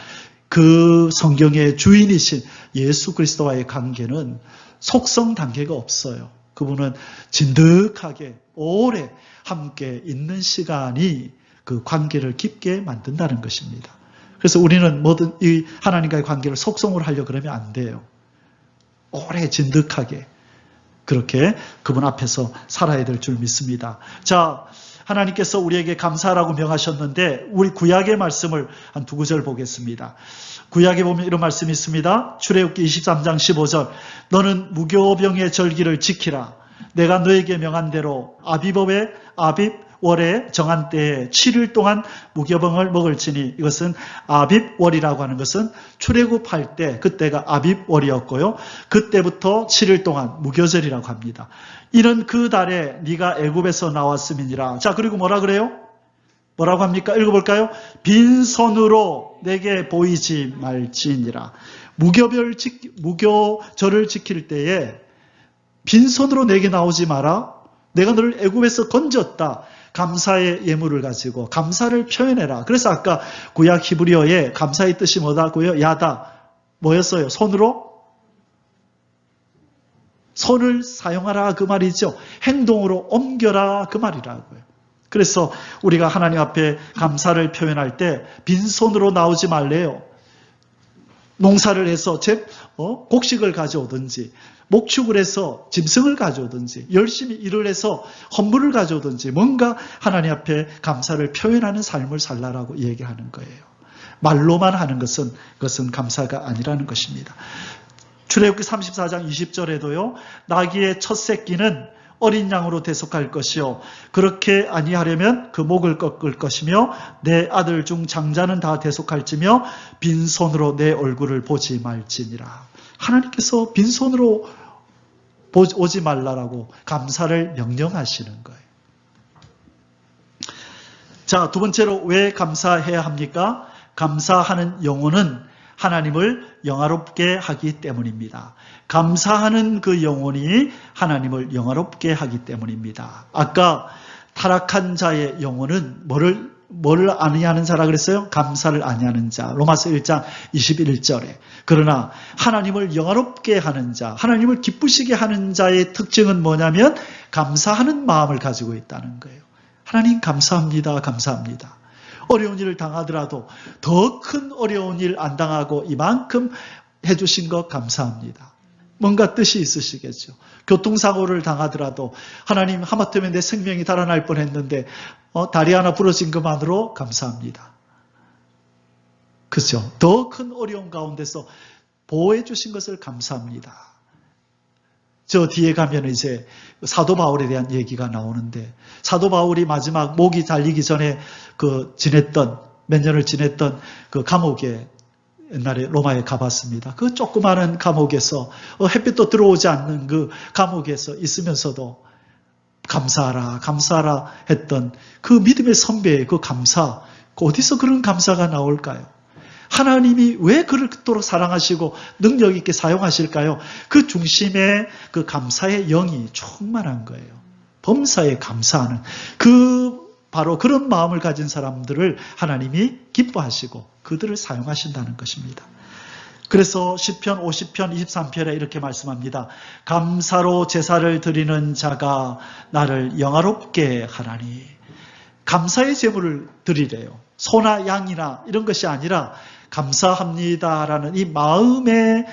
그 성경의 주인이신 예수 그리스도와의 관계는 속성 단계가 없어요. 그분은 진득하게 오래 함께 있는 시간이 그 관계를 깊게 만든다는 것입니다. 그래서 우리는 뭐든 이 하나님과의 관계를 속성으로 하려고 그러면 안 돼요. 오래 진득하게 그렇게 그분 앞에서 살아야 될 줄 믿습니다. 자, 하나님께서 우리에게 감사라고 명하셨는데 우리 구약의 말씀을 한 두 구절 보겠습니다. 구약에 보면 이런 말씀이 있습니다. 출애굽기 23장 15절 너는 무교병의 절기를 지키라. 내가 너에게 명한 대로 아빕월에 정한 때에 7일 동안 무교병을 먹을지니 이것은 아빕월이라고 하는 것은 출애굽할 때 그때가 아빕월이었고요. 그때부터 7일 동안 무교절이라고 합니다. 이는 그 달에 네가 애굽에서 나왔음이니라. 자, 그리고 뭐라 그래요? 뭐라고 합니까? 읽어볼까요? 빈손으로 내게 보이지 말지니라. 무교절을 지킬 때에 빈손으로 내게 나오지 마라. 내가 너를 애굽에서 건졌다. 감사의 예물을 가지고 감사를 표현해라. 그래서 아까 구약 히브리어에 감사의 뜻이 뭐다고요? 야다. 뭐였어요? 손을 사용하라 그 말이죠. 행동으로 옮겨라 그 말이라고요. 그래서 우리가 하나님 앞에 감사를 표현할 때 빈손으로 나오지 말래요. 농사를 해서 곡식을 가져오든지 목축을 해서 짐승을 가져오든지 열심히 일을 해서 헌물을 가져오든지 뭔가 하나님 앞에 감사를 표현하는 삶을 살라라고 얘기하는 거예요. 말로만 하는 그것은 감사가 아니라는 것입니다. 출애굽기 34장 20절에도요. 나귀의 첫 새끼는 어린 양으로 대속할 것이요 그렇게 아니하려면 그 목을 꺾을 것이며 내 아들 중 장자는 다 대속할지며 빈손으로 내 얼굴을 보지 말지니라. 하나님께서 빈손으로 오지 말라라고 감사를 명령하시는 거예요. 자, 두 번째로 왜 감사해야 합니까? 감사하는 영혼은 하나님을 영화롭게 하기 때문입니다. 감사하는 그 영혼이 하나님을 영화롭게 하기 때문입니다. 아까 타락한 자의 영혼은 뭐를 아니하는 자라 그랬어요? 감사를 아니하는 자. 로마서 1장 21절에. 그러나 하나님을 영화롭게 하는 자, 하나님을 기쁘시게 하는 자의 특징은 뭐냐면 감사하는 마음을 가지고 있다는 거예요. 하나님 감사합니다. 감사합니다. 어려운 일을 당하더라도 더 큰 어려운 일 안 당하고 이만큼 해주신 것 감사합니다. 뭔가 뜻이 있으시겠죠. 교통사고를 당하더라도 하나님 하마터면 내 생명이 달아날 뻔했는데 다리 하나 부러진 것만으로 감사합니다. 그렇죠. 더 큰 어려움 가운데서 보호해 주신 것을 감사합니다. 저 뒤에 가면 이제 사도 바울에 대한 얘기가 나오는데 사도 바울이 마지막 목이 잘리기 전에 몇 년을 지냈던 그 감옥에 옛날에 로마에 가봤습니다. 그 조그마한 감옥에서 햇빛도 들어오지 않는 그 감옥에서 있으면서도 감사하라 감사하라 했던 그 믿음의 선배의 그 감사, 어디서 그런 감사가 나올까요? 하나님이 왜 그렇도록 사랑하시고 능력 있게 사용하실까요? 그 중심에 그 감사의 영이 충만한 거예요. 범사에 감사하는 바로 그런 마음을 가진 사람들을 하나님이 기뻐하시고 그들을 사용하신다는 것입니다. 그래서 시편 50편 23편에 이렇게 말씀합니다. 감사로 제사를 드리는 자가 나를 영화롭게 하나니. 감사의 제물을 드리래요. 소나 양이나 이런 것이 아니라 감사합니다라는 이 마음의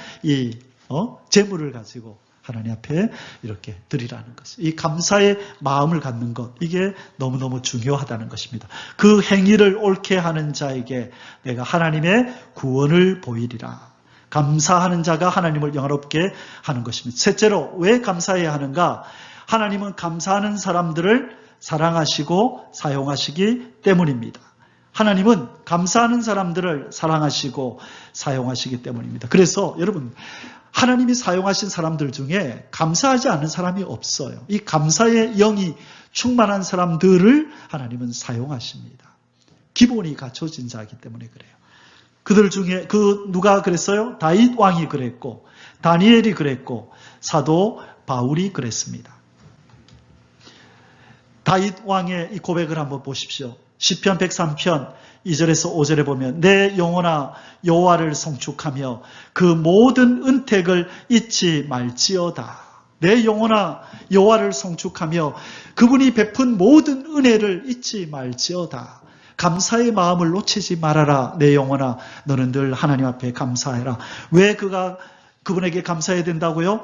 제물을 가지고 하나님 앞에 이렇게 드리라는 것이. 이 감사의 마음을 갖는 것, 이게 너무너무 중요하다는 것입니다. 그 행위를 옳게 하는 자에게 내가 하나님의 구원을 보이리라. 감사하는 자가 하나님을 영화롭게 하는 것입니다. 셋째로 왜 감사해야 하는가? 하나님은 감사하는 사람들을 사랑하시고 사용하시기 때문입니다. 하나님은 감사하는 사람들을 사랑하시고 사용하시기 때문입니다. 그래서 여러분, 하나님이 사용하신 사람들 중에 감사하지 않는 사람이 없어요. 이 감사의 영이 충만한 사람들을 하나님은 사용하십니다. 기본이 갖춰진 자이기 때문에 그래요. 그들 중에 누가 그랬어요? 다윗 왕이 그랬고 다니엘이 그랬고 사도 바울이 그랬습니다. 다윗 왕의 이 고백을 한번 보십시오. 시편 103편 2절에서 5절에 보면 내 영혼아 여호와를 송축하며 그 모든 은택을 잊지 말지어다. 내 영혼아 여호와를 송축하며 그분이 베푼 모든 은혜를 잊지 말지어다. 감사의 마음을 놓치지 말아라. 내 영혼아 너는 늘 하나님 앞에 감사해라. 왜 그분에게 감사해야 된다고요?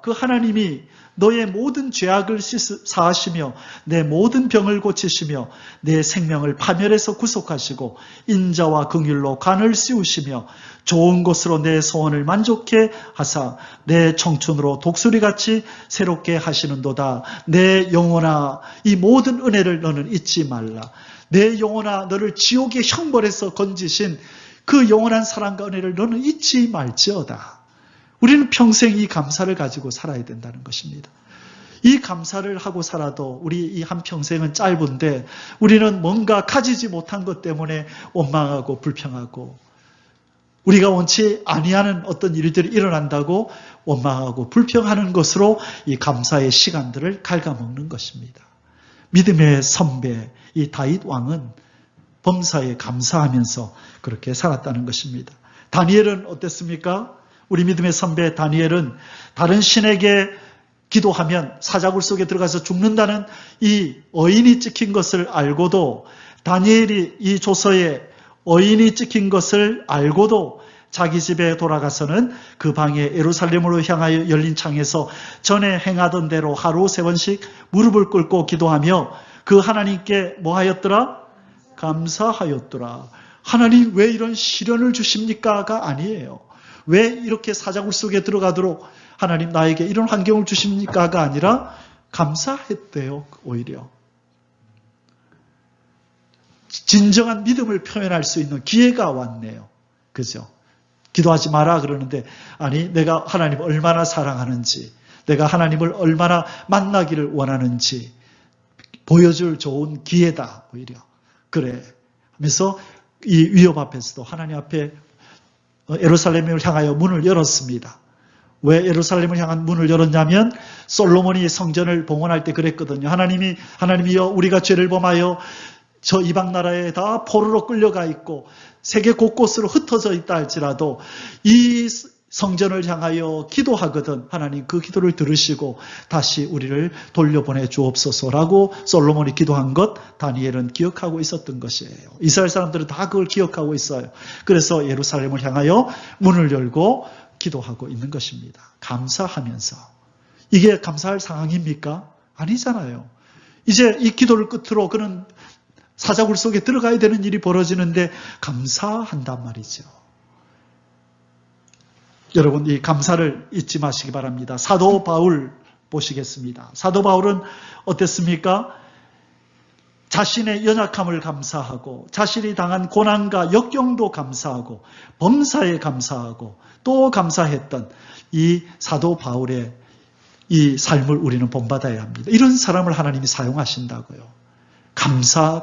그 하나님이 너의 모든 죄악을 사하시며 내 모든 병을 고치시며 내 생명을 파멸에서 구속하시고 인자와 긍휼로 관을 씌우시며 좋은 것으로 내 소원을 만족해 하사 내 청춘으로 독수리같이 새롭게 하시는도다. 내 영혼아 이 모든 은혜를 너는 잊지 말라. 내 영혼아 너를 지옥의 형벌에서 건지신 그 영원한 사랑과 은혜를 너는 잊지 말지어다. 우리는 평생 이 감사를 가지고 살아야 된다는 것입니다. 이 감사를 하고 살아도 우리 이 한평생은 짧은데 우리는 뭔가 가지지 못한 것 때문에 원망하고 불평하고 우리가 원치 아니하는 어떤 일들이 일어난다고 원망하고 불평하는 것으로 이 감사의 시간들을 갉아먹는 것입니다. 믿음의 선배 이 다윗 왕은 범사에 감사하면서 그렇게 살았다는 것입니다. 다니엘은 어땠습니까? 우리 믿음의 선배 다니엘은 다른 신에게 기도하면 사자굴 속에 들어가서 죽는다는 이 어인이 찍힌 것을 알고도 다니엘이 이 조서에 어인이 찍힌 것을 알고도 자기 집에 돌아가서는 그 방에 예루살렘으로 향하여 열린 창에서 전에 행하던 대로 하루 3번씩 무릎을 꿇고 기도하며 그 하나님께 뭐 하였더라? 감사하였더라. 하나님 왜 이런 시련을 주십니까?가 아니에요. 왜 이렇게 사자굴 속에 들어가도록 하나님 나에게 이런 환경을 주십니까?가 아니라 감사했대요. 오히려 진정한 믿음을 표현할 수 있는 기회가 왔네요. 그죠? 기도하지 마라 그러는데 아니 내가 하나님을 얼마나 사랑하는지 내가 하나님을 얼마나 만나기를 원하는지 보여줄 좋은 기회다. 오히려 그래 하면서 이 위협 앞에서도 하나님 앞에 예루살렘을 향하여 문을 열었습니다. 왜 예루살렘을 향한 문을 열었냐면 솔로몬이 성전을 봉헌할 때 그랬거든요. 하나님이여 우리가 죄를 범하여 저 이방 나라에 다 포로로 끌려가 있고 세계 곳곳으로 흩어져 있다 할지라도 이 성전을 향하여 기도하거든 하나님 그 기도를 들으시고 다시 우리를 돌려보내 주옵소서라고 솔로몬이 기도한 것 다니엘은 기억하고 있었던 것이에요. 이스라엘 사람들은 다 그걸 기억하고 있어요. 그래서 예루살렘을 향하여 문을 열고 기도하고 있는 것입니다. 감사하면서. 이게 감사할 상황입니까? 아니잖아요. 이제 이 기도를 끝으로 그는 사자굴 속에 들어가야 되는 일이 벌어지는데 감사한단 말이죠. 여러분 이 감사를 잊지 마시기 바랍니다. 사도 바울 보시겠습니다. 사도 바울은 어땠습니까? 자신의 연약함을 감사하고 자신이 당한 고난과 역경도 감사하고 범사에 감사하고 또 감사했던 이 사도 바울의 이 삶을 우리는 본받아야 합니다. 이런 사람을 하나님이 사용하신다고요. 감사.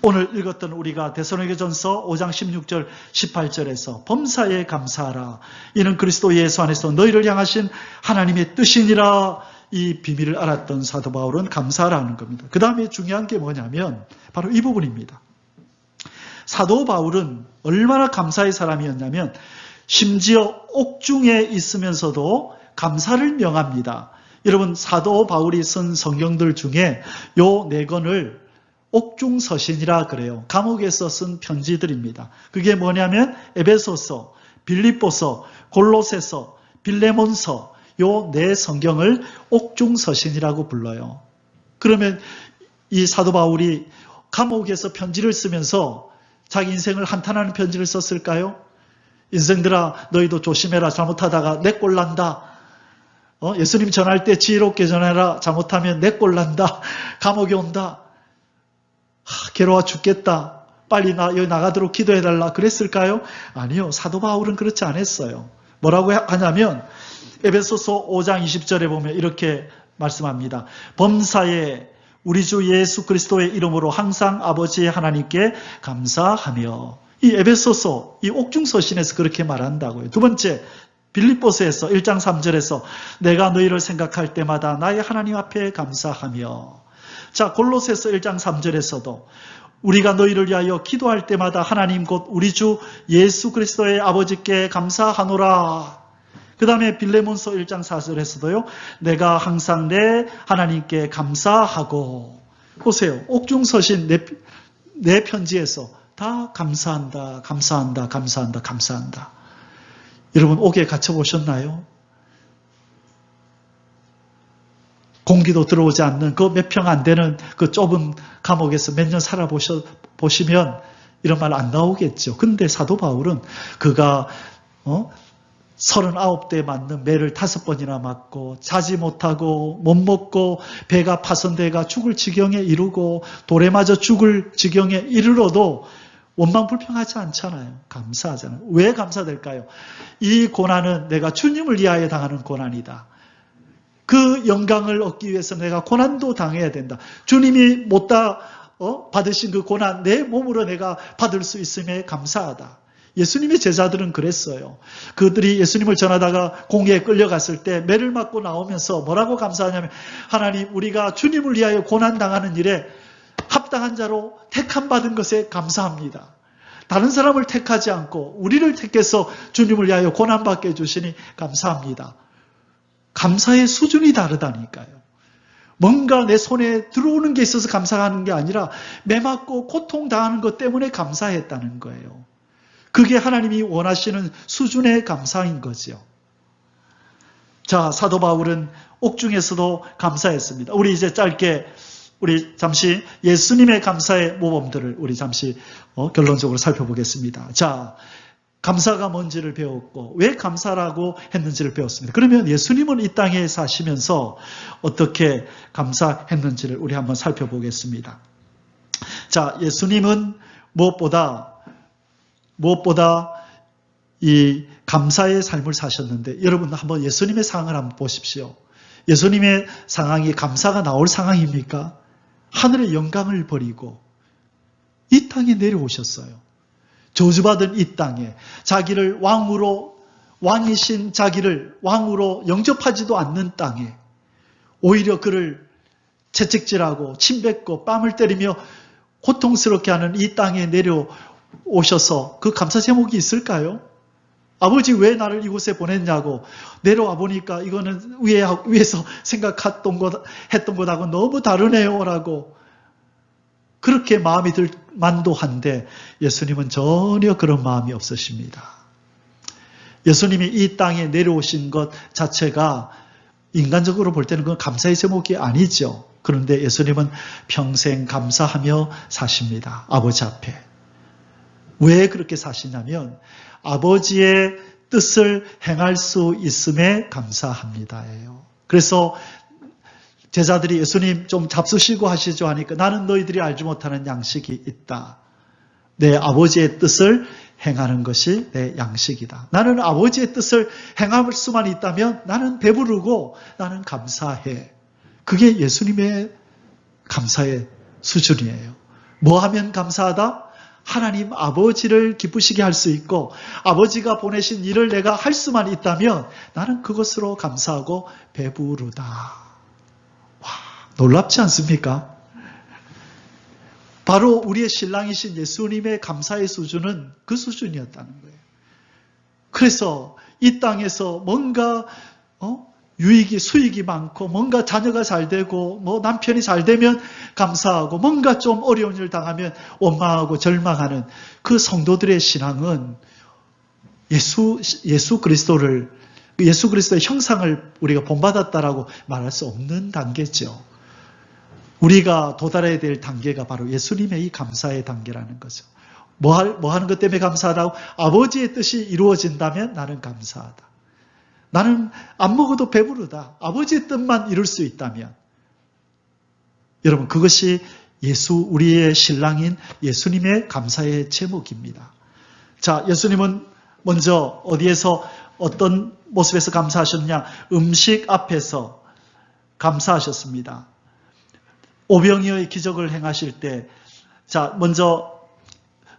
오늘 읽었던 우리가 데살로니가전서 5장 16절 18절에서 범사에 감사하라. 이는 그리스도 예수 안에서 너희를 향하신 하나님의 뜻이니라. 이 비밀을 알았던 사도 바울은 감사하라는 겁니다. 그 다음에 중요한 게 뭐냐면 바로 이 부분입니다. 사도 바울은 얼마나 감사의 사람이었냐면 심지어 옥중에 있으면서도 감사를 명합니다. 여러분 사도 바울이 쓴 성경들 중에 요 4권을 옥중서신이라 그래요. 감옥에서 쓴 편지들입니다. 그게 뭐냐면 에베소서, 빌립보서, 골로새서, 빌레몬서 요 4 성경을 옥중서신이라고 불러요. 그러면 이 사도 바울이 감옥에서 편지를 쓰면서 자기 인생을 한탄하는 편지를 썼을까요? 인생들아 너희도 조심해라. 잘못하다가 내 꼴 난다. 예수님 전할 때 지혜롭게 전해라. 잘못하면 내 꼴 난다. 감옥에 온다. 괴로워 죽겠다. 빨리 여기 나가도록 기도해달라. 그랬을까요? 아니요. 사도 바울은 그렇지 않았어요. 뭐라고 하냐면 에베소서 5장 20절에 보면 이렇게 말씀합니다. 범사에 우리 주 예수 그리스도의 이름으로 항상 아버지 하나님께 감사하며. 이 에베소서, 이 옥중서신에서 그렇게 말한다고요. 두 번째, 빌립보서에서 1장 3절에서 내가 너희를 생각할 때마다 나의 하나님 앞에 감사하며. 자, 골로새서 1장 3절에서도 우리가 너희를 위하여 기도할 때마다 하나님 곧 우리 주 예수 그리스도의 아버지께 감사하노라. 그 다음에 빌레몬서 1장 4절에서도요. 내가 항상 내 하나님께 감사하고. 보세요. 옥중서신 내 편지에서 다 감사한다. 여러분 옥에 갇혀보셨나요? 공기도 들어오지 않는 그 몇 평 안 되는 그 좁은 감옥에서 몇 년 살아보시면 이런 말 안 나오겠죠. 근데 사도 바울은 그가 39대 맞는 매를 5번이나 맞고 자지 못하고 못 먹고 배가 파손돼가 죽을 지경에 이르고 돌에 맞아 죽을 지경에 이르러도 원망불평하지 않잖아요. 감사하잖아요. 왜 감사될까요? 이 고난은 내가 주님을 위하여 당하는 고난이다. 그 영광을 얻기 위해서 내가 고난도 당해야 된다. 주님이 못다 받으신 그 고난 내 몸으로 내가 받을 수 있음에 감사하다. 예수님의 제자들은 그랬어요. 그들이 예수님을 전하다가 공회에 끌려갔을 때 매를 맞고 나오면서 뭐라고 감사하냐면 하나님 우리가 주님을 위하여 고난당하는 일에 합당한 자로 택함받은 것에 감사합니다. 다른 사람을 택하지 않고 우리를 택해서 주님을 위하여 고난받게 해주시니 감사합니다. 감사의 수준이 다르다니까요. 뭔가 내 손에 들어오는 게 있어서 감사하는 게 아니라 매 맞고 고통당하는 것 때문에 감사했다는 거예요. 그게 하나님이 원하시는 수준의 감사인 거죠. 자, 사도 바울은 옥중에서도 감사했습니다. 우리 이제 짧게 우리 잠시 예수님의 감사의 모범들을 우리 잠시 결론적으로 살펴보겠습니다. 자, 감사가 뭔지를 배웠고 왜 감사라고 했는지를 배웠습니다. 그러면 예수님은 이 땅에 사시면서 어떻게 감사했는지를 우리 한번 살펴보겠습니다. 자, 예수님은 무엇보다 이 감사의 삶을 사셨는데 여러분 한번 예수님의 상황을 한번 보십시오. 예수님의 상황이 감사가 나올 상황입니까? 하늘의 영광을 버리고 이 땅에 내려오셨어요. 저주받은 이 땅에 자기를 왕이신 자기를 왕으로 영접하지도 않는 땅에 오히려 그를 채찍질하고 침뱉고 뺨을 때리며 고통스럽게 하는 이 땅에 내려오셔서 그 감사 제목이 있을까요? 아버지 왜 나를 이곳에 보냈냐고. 내려와 보니까 이거는 위에서 생각했던 것하고 너무 다르네요 라고. 그렇게 마음이 만도 한데 예수님은 전혀 그런 마음이 없으십니다. 예수님이 이 땅에 내려오신 것 자체가 인간적으로 볼 때는 그건 감사의 제목이 아니죠. 그런데 예수님은 평생 감사하며 사십니다. 아버지 앞에. 왜 그렇게 사시냐면 아버지의 뜻을 행할 수 있음에 감사합니다예요. 그래서 제자들이 예수님 좀 잡수시고 하시죠 하니까 나는 너희들이 알지 못하는 양식이 있다. 내 아버지의 뜻을 행하는 것이 내 양식이다. 나는 아버지의 뜻을 행할 수만 있다면 나는 배부르고 나는 감사해. 그게 예수님의 감사의 수준이에요. 뭐 하면 감사하다? 하나님 아버지를 기쁘시게 할 수 있고 아버지가 보내신 일을 내가 할 수만 있다면 나는 그것으로 감사하고 배부르다. 와, 놀랍지 않습니까? 바로 우리의 신랑이신 예수님의 감사의 수준은 그 수준이었다는 거예요. 그래서 이 땅에서 뭔가 수익이 많고 뭔가 자녀가 잘 되고 뭐 남편이 잘 되면 감사하고 뭔가 좀 어려운 일을 당하면 원망하고 절망하는 그 성도들의 신앙은 예수 그리스도의 형상을 우리가 본받았다라고 말할 수 없는 단계죠. 우리가 도달해야 될 단계가 바로 예수님의 이 감사의 단계라는 거죠. 뭐 하는 것 때문에 감사하다고? 아버지의 뜻이 이루어진다면 나는 감사하다. 나는 안 먹어도 배부르다. 아버지의 뜻만 이룰 수 있다면. 여러분, 그것이 우리의 신랑인 예수님의 감사의 제목입니다. 자, 예수님은 먼저 어디에서 어떤 모습에서 감사하셨냐? 음식 앞에서 감사하셨습니다. 오병이어의 기적을 행하실 때, 자, 먼저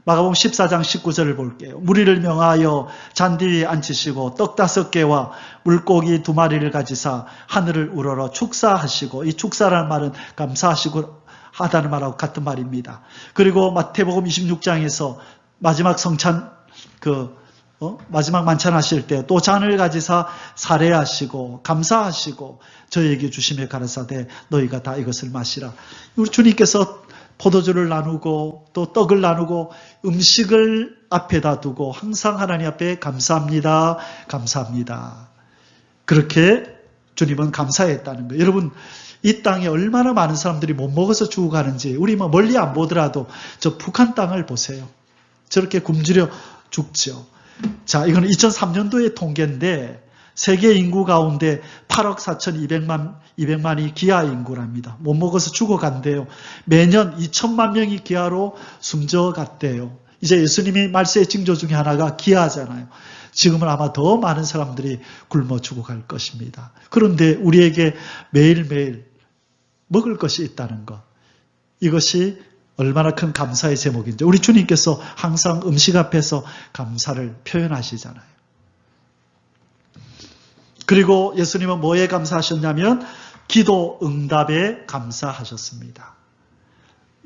마가복음 14장 19절을 볼게요. 무리를 명하여 잔디 위에 앉히시고 떡 5개와 물고기 2마리를 가지사 하늘을 우러러 축사하시고, 이 축사라는 말은 감사하시고 하다는 말하고 같은 말입니다. 그리고 마태복음 26장에서 마지막 마지막 만찬하실 때 또 잔을 가지사 사례하시고 감사하시고 저희에게 주시며 가라사대 너희가 다 이것을 마시라. 우리 주님께서 포도주를 나누고 또 떡을 나누고 음식을 앞에다 두고 항상 하나님 앞에 감사합니다. 감사합니다. 그렇게 주님은 감사했다는 거예요. 여러분, 이 땅에 얼마나 많은 사람들이 못 먹어서 죽어가는지 우리 멀리 안 보더라도 저 북한 땅을 보세요. 저렇게 굶주려 죽죠. 자, 이거는 2003년도의 통계인데 세계 인구 가운데 8억 4,200만이 기아 인구랍니다. 못 먹어서 죽어간대요. 매년 2천만 명이 기아로 숨져갔대요. 이제 예수님이 말세의 징조 중에 하나가 기아잖아요. 지금은 아마 더 많은 사람들이 굶어 죽어갈 것입니다. 그런데 우리에게 매일매일 먹을 것이 있다는 것, 이것이 얼마나 큰 감사의 제목인지 우리 주님께서 항상 음식 앞에서 감사를 표현하시잖아요. 그리고 예수님은 뭐에 감사하셨냐면 기도 응답에 감사하셨습니다.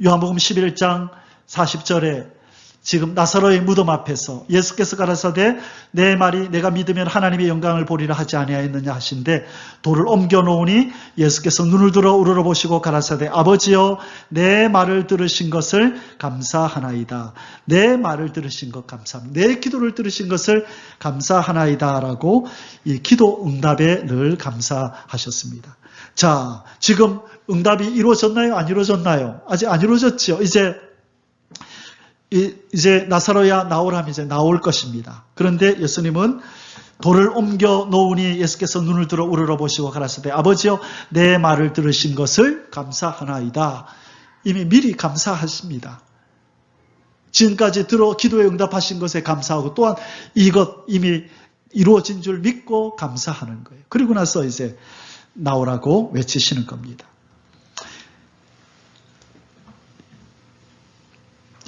요한복음 11장 40절에 지금 나사로의 무덤 앞에서 예수께서 가라사대 내 말이 내가 믿으면 하나님의 영광을 보리라 하지 아니하였느냐 하신데 돌을 옮겨 놓으니 예수께서 눈을 들어 우러러보시고 가라사대 아버지여 내 말을 들으신 것을 감사하나이다. 내 말을 들으신 것 감사합니다. 내 기도를 들으신 것을 감사하나이다 라고 이 기도 응답에 늘 감사하셨습니다. 자, 지금 응답이 이루어졌나요? 안 이루어졌나요? 아직 안 이루어졌죠. 이제 나사로야 나오라면 이제 나올 것입니다. 그런데 예수님은 돌을 옮겨 놓으니 예수께서 눈을 들어 우러러보시고 가라사대 아버지여 내 말을 들으신 것을 감사하나이다. 이미 미리 감사하십니다. 지금까지 기도에 응답하신 것에 감사하고 또한 이것 이미 이루어진 줄 믿고 감사하는 거예요. 그리고 나서 이제 나오라고 외치시는 겁니다.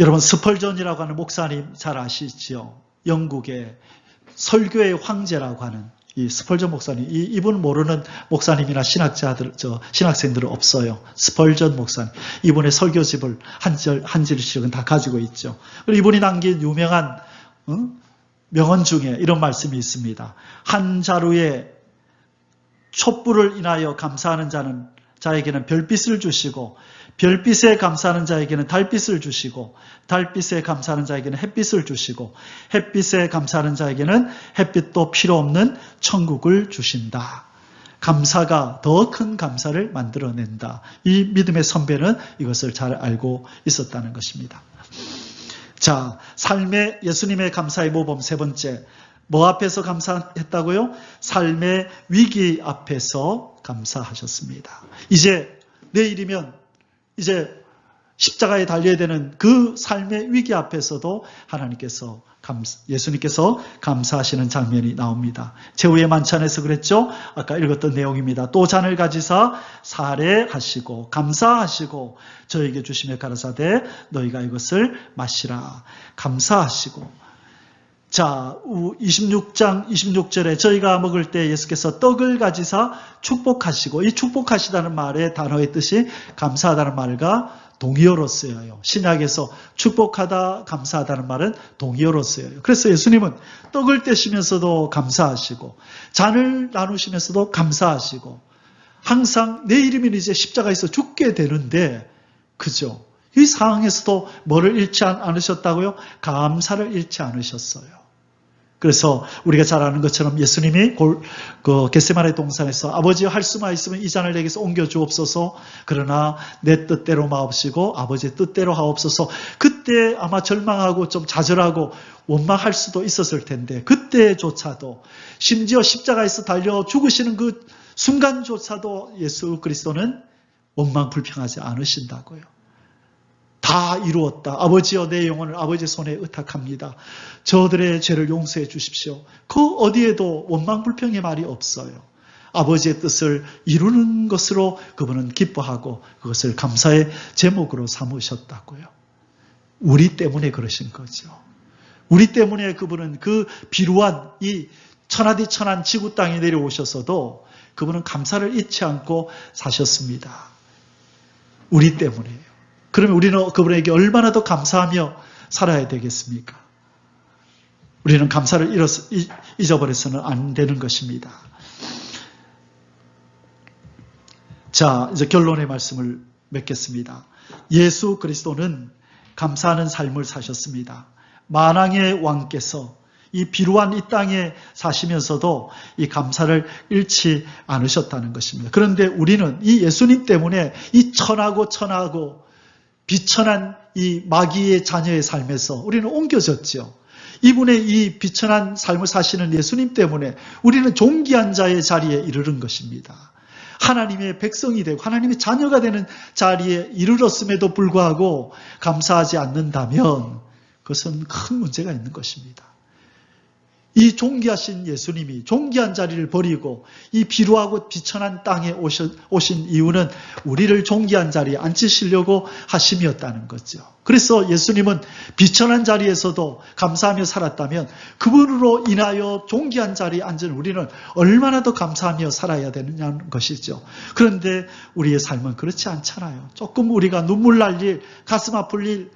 여러분, 스펄전이라고 하는 목사님 잘 아시죠? 영국의 설교의 황제라고 하는 이 스펄전 목사님, 이분 모르는 목사님이나 신학생들은 없어요. 스펄전 목사님. 이분의 설교집을 한 질씩은 다 가지고 있죠. 그리고 이분이 남긴 유명한 명언 중에 이런 말씀이 있습니다. 한 자루에 촛불을 인하여 감사하는 자에게는 별빛을 주시고, 별빛에 감사하는 자에게는 달빛을 주시고, 달빛에 감사하는 자에게는 햇빛을 주시고, 햇빛에 감사하는 자에게는 햇빛도 필요 없는 천국을 주신다. 감사가 더 큰 감사를 만들어낸다. 이 믿음의 선배는 이것을 잘 알고 있었다는 것입니다. 자, 삶의 예수님의 감사의 모범 세 번째. 뭐 앞에서 감사했다고요? 삶의 위기 앞에서 감사하셨습니다. 이제 내일이면 이제 십자가에 달려야 되는 그 삶의 위기 앞에서도 예수님께서 감사하시는 장면이 나옵니다. 제후의 만찬에서 그랬죠? 아까 읽었던 내용입니다. 또 잔을 가지사 사례하시고 감사하시고 저에게 주시며 가라사대 너희가 이것을 마시라. 감사하시고. 자, 26장 26절에 저희가 먹을 때 예수께서 떡을 가지사 축복하시고, 이 축복하시다는 말의 단어의 뜻이 감사하다는 말과 동의어로 쓰여요. 신약에서 축복하다, 감사하다는 말은 동의어로 쓰여요. 그래서 예수님은 떡을 떼시면서도 감사하시고, 잔을 나누시면서도 감사하시고, 항상 내 이름이 이제 십자가에서 죽게 되는데, 그죠? 이 상황에서도 뭐를 잃지 않으셨다고요? 감사를 잃지 않으셨어요. 그래서 우리가 잘 아는 것처럼 예수님이 겟세마네 동산에서 아버지여 할 수만 있으면 이 잔을 내게서 옮겨 주옵소서. 그러나 내 뜻대로 마옵시고 아버지의 뜻대로 하옵소서. 그때 아마 절망하고 좀 좌절하고 원망할 수도 있었을 텐데 그때조차도 심지어 십자가에서 달려 죽으시는 그 순간조차도 예수 그리스도는 원망 불평하지 않으신다고요. 다 이루었다. 아버지여 내 영혼을 아버지의 손에 의탁합니다. 저들의 죄를 용서해 주십시오. 그 어디에도 원망 불평의 말이 없어요. 아버지의 뜻을 이루는 것으로 그분은 기뻐하고 그것을 감사의 제목으로 삼으셨다고요. 우리 때문에 그러신 거죠. 우리 때문에 그분은 그 비루한 이 천하디천한 지구 땅에 내려오셔서도 그분은 감사를 잊지 않고 사셨습니다. 우리 때문에요. 그러면 우리는 그분에게 얼마나 더 감사하며 살아야 되겠습니까? 우리는 감사를 잊어버려서는 안 되는 것입니다. 자, 이제 결론의 말씀을 맺겠습니다. 예수 그리스도는 감사하는 삶을 사셨습니다. 만왕의 왕께서 이 비루한 이 땅에 사시면서도 이 감사를 잃지 않으셨다는 것입니다. 그런데 우리는 이 예수님 때문에 이 천하고 비천한 이 마귀의 자녀의 삶에서 우리는 옮겨졌죠. 이분의 이 비천한 삶을 사시는 예수님 때문에 우리는 존귀한 자의 자리에 이르는 것입니다. 하나님의 백성이 되고 하나님의 자녀가 되는 자리에 이르렀음에도 불구하고 감사하지 않는다면 그것은 큰 문제가 있는 것입니다. 이 존귀하신 예수님이 존귀한 자리를 버리고 이 비루하고 비천한 땅에 오신 이유는 우리를 존귀한 자리에 앉히시려고 하심이었다는 거죠. 그래서 예수님은 비천한 자리에서도 감사하며 살았다면 그분으로 인하여 존귀한 자리에 앉은 우리는 얼마나 더 감사하며 살아야 되느냐는 것이죠. 그런데 우리의 삶은 그렇지 않잖아요. 조금 우리가 눈물 날 일, 가슴 아플 일,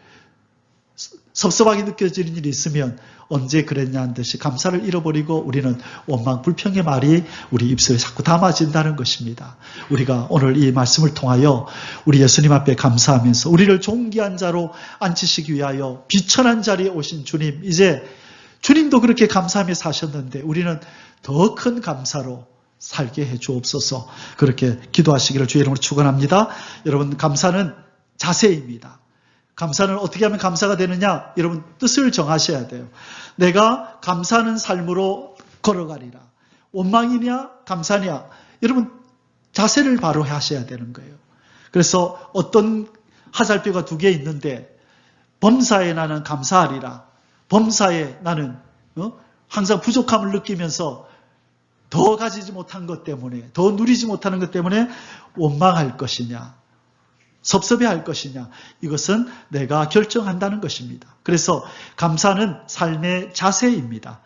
섭섭하게 느껴지는 일이 있으면 언제 그랬냐는 듯이 감사를 잃어버리고 우리는 원망 불평의 말이 우리 입술에 자꾸 담아진다는 것입니다. 우리가 오늘 이 말씀을 통하여 우리 예수님 앞에 감사하면서 우리를 존귀한 자로 앉히시기 위하여 비천한 자리에 오신 주님, 이제 주님도 그렇게 감사하며 사셨는데 우리는 더 큰 감사로 살게 해 주옵소서. 그렇게 기도하시기를 주의 이름으로 축원합니다. 여러분, 감사는 자세입니다. 감사는 어떻게 하면 감사가 되느냐? 여러분, 뜻을 정하셔야 돼요. 내가 감사하는 삶으로 걸어가리라. 원망이냐 감사냐? 여러분, 자세를 바로 하셔야 되는 거예요. 그래서 어떤 화살표가 2개 있는데 범사에 나는 감사하리라. 범사에 나는 항상 부족함을 느끼면서 더 가지지 못한 것 때문에, 더 누리지 못하는 것 때문에 원망할 것이냐, 섭섭해할 것이냐, 이것은 내가 결정한다는 것입니다. 그래서 감사는 삶의 자세입니다.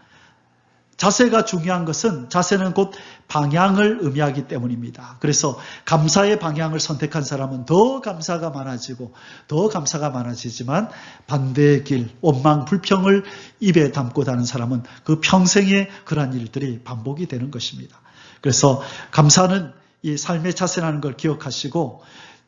자세가 중요한 것은 자세는 곧 방향을 의미하기 때문입니다. 그래서 감사의 방향을 선택한 사람은 더 감사가 많아지고 더 감사가 많아지지만 반대의 길, 원망, 불평을 입에 담고 다는 사람은 그 평생에 그러한 일들이 반복이 되는 것입니다. 그래서 감사는 이 삶의 자세라는 걸 기억하시고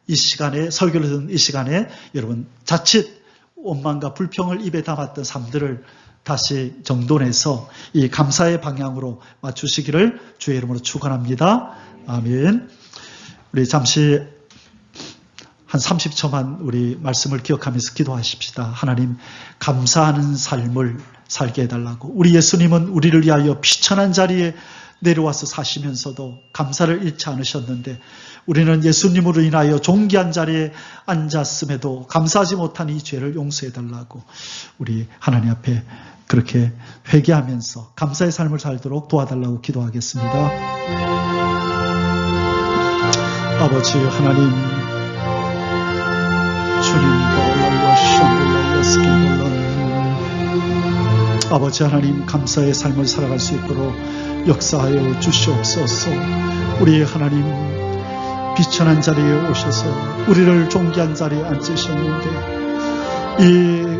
이 시간에 설교를 듣는 이 시간에 여러분 자칫 원망과 불평을 입에 담았던 삶들을 다시 정돈해서 이 감사의 방향으로 맞추시기를 주의 이름으로 축원합니다. 아멘. 우리 잠시 한 30초만 우리 말씀을 기억하면서 기도하십시다. 하나님, 감사하는 삶을 살게 해달라고. 우리 예수님은 우리를 위하여 비천한 자리에 내려와서 사시면서도 감사를 잃지 않으셨는데 우리는 예수님으로 인하여 존귀한 자리에 앉았음에도 감사하지 못한 이 죄를 용서해달라고 우리 하나님 앞에 그렇게 회개하면서 감사의 삶을 살도록 도와달라고 기도하겠습니다. 아버지 하나님, 주님 아버지 하나님, 감사의 삶을 살아갈 수 있도록 역사하여 주시옵소서. 우리 하나님, 비천한 자리에 오셔서 우리를 존귀한 자리에 앉으셨는데 이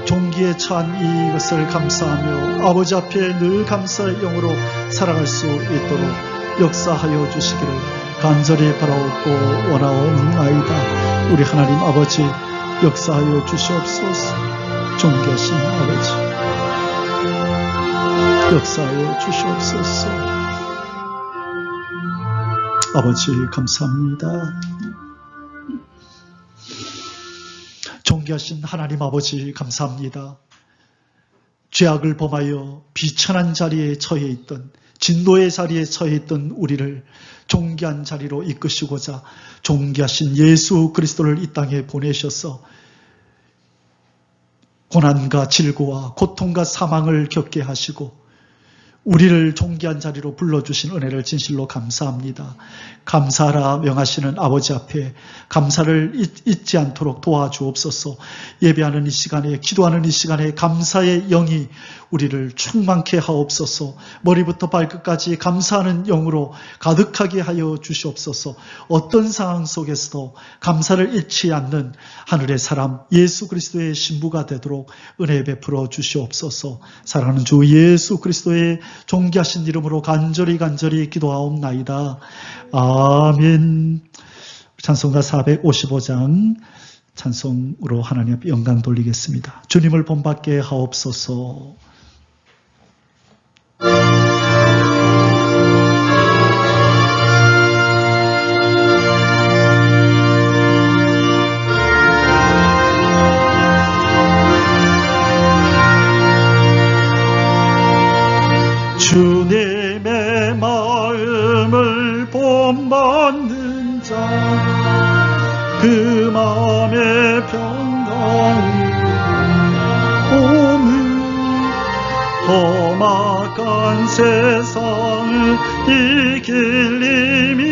종기에 처한 이것을 감사하며 아버지 앞에 늘 감사의 영으로 살아갈 수 있도록 역사하여 주시기를 간절히 바라옵고 원하옵나이다. 우리 하나님 아버지, 역사하여 주시옵소서. 존귀하신 아버지, 역사하여 주시옵소서. 아버지 감사합니다. 존귀하신 하나님 아버지 감사합니다. 죄악을 범하여 비천한 자리에 처해 있던, 진노의 자리에 처해 있던 우리를 존귀한 자리로 이끄시고자 존귀하신 예수 그리스도를 이 땅에 보내셔서 고난과 질고와 고통과 사망을 겪게 하시고 우리를 존귀한 자리로 불러주신 은혜를 진실로 감사합니다. 감사하라 명하시는 아버지 앞에 감사를 잊지 않도록 도와주옵소서. 예배하는 이 시간에, 기도하는 이 시간에 감사의 영이 우리를 충만케 하옵소서. 머리부터 발끝까지 감사하는 영으로 가득하게 하여 주시옵소서. 어떤 상황 속에서도 감사를 잃지 않는 하늘의 사람 예수 그리스도의 신부가 되도록 은혜 베풀어 주시옵소서. 사랑하는 주 예수 그리스도의 존귀하신 이름으로 간절히 기도하옵나이다. 아멘. 찬송가 455장 찬송으로 하나님 앞에 영광 돌리겠습니다. 주님을 본받게 하옵소서. 주님의 마음을 본받는 자, 그 마음의 평강이 오늘 험악한 세상을 이길 힘이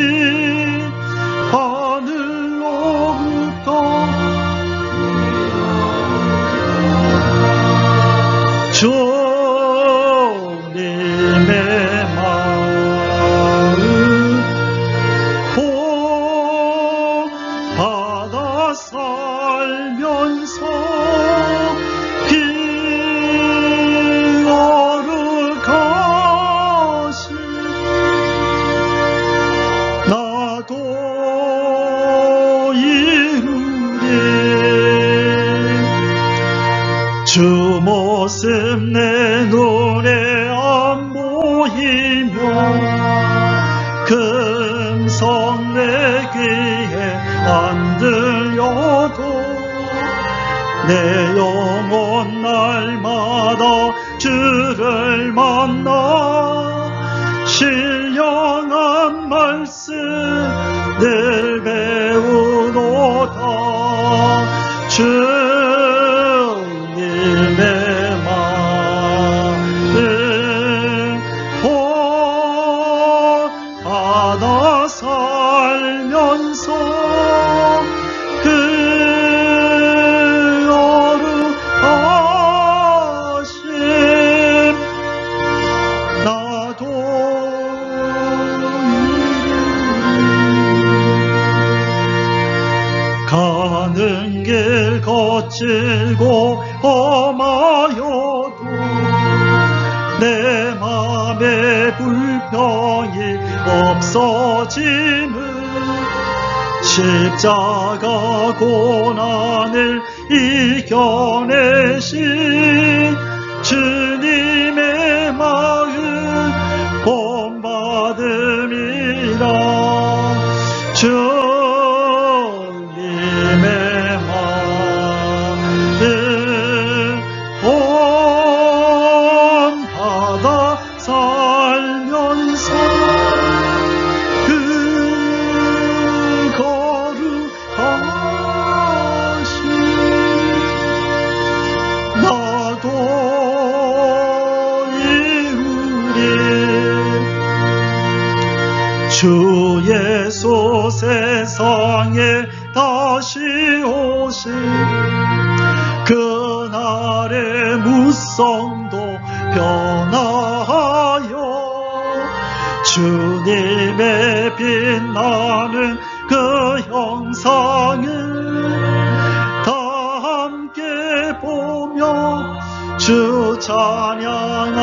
하늘로부터 주님의 마음 본받아 살면서 기어르가시 나도 이루리 주 모습 내 눈에 안 보이며 금성 내 귀에 안 들려도 내 영혼 날마다 주를 만나 신령한 말씀 늘 배우노다. 주님의 마음을 본받아 살면서 범하여도 내 맘의 불평이 없어짐은 십자가 고난을 이겨내신 주님의 마음 본받음이라. 주님의 마음 본받아 살면서 그 거룩하신 나도 이루리. 주 예수 세상에 다시 오신 그날의 무성도 변하여 주님의 빛나는 그 형상을 다 함께 보며 주 찬양하리.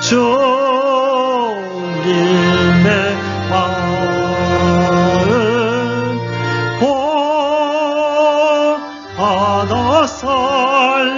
주님의 마음 본받아 살면서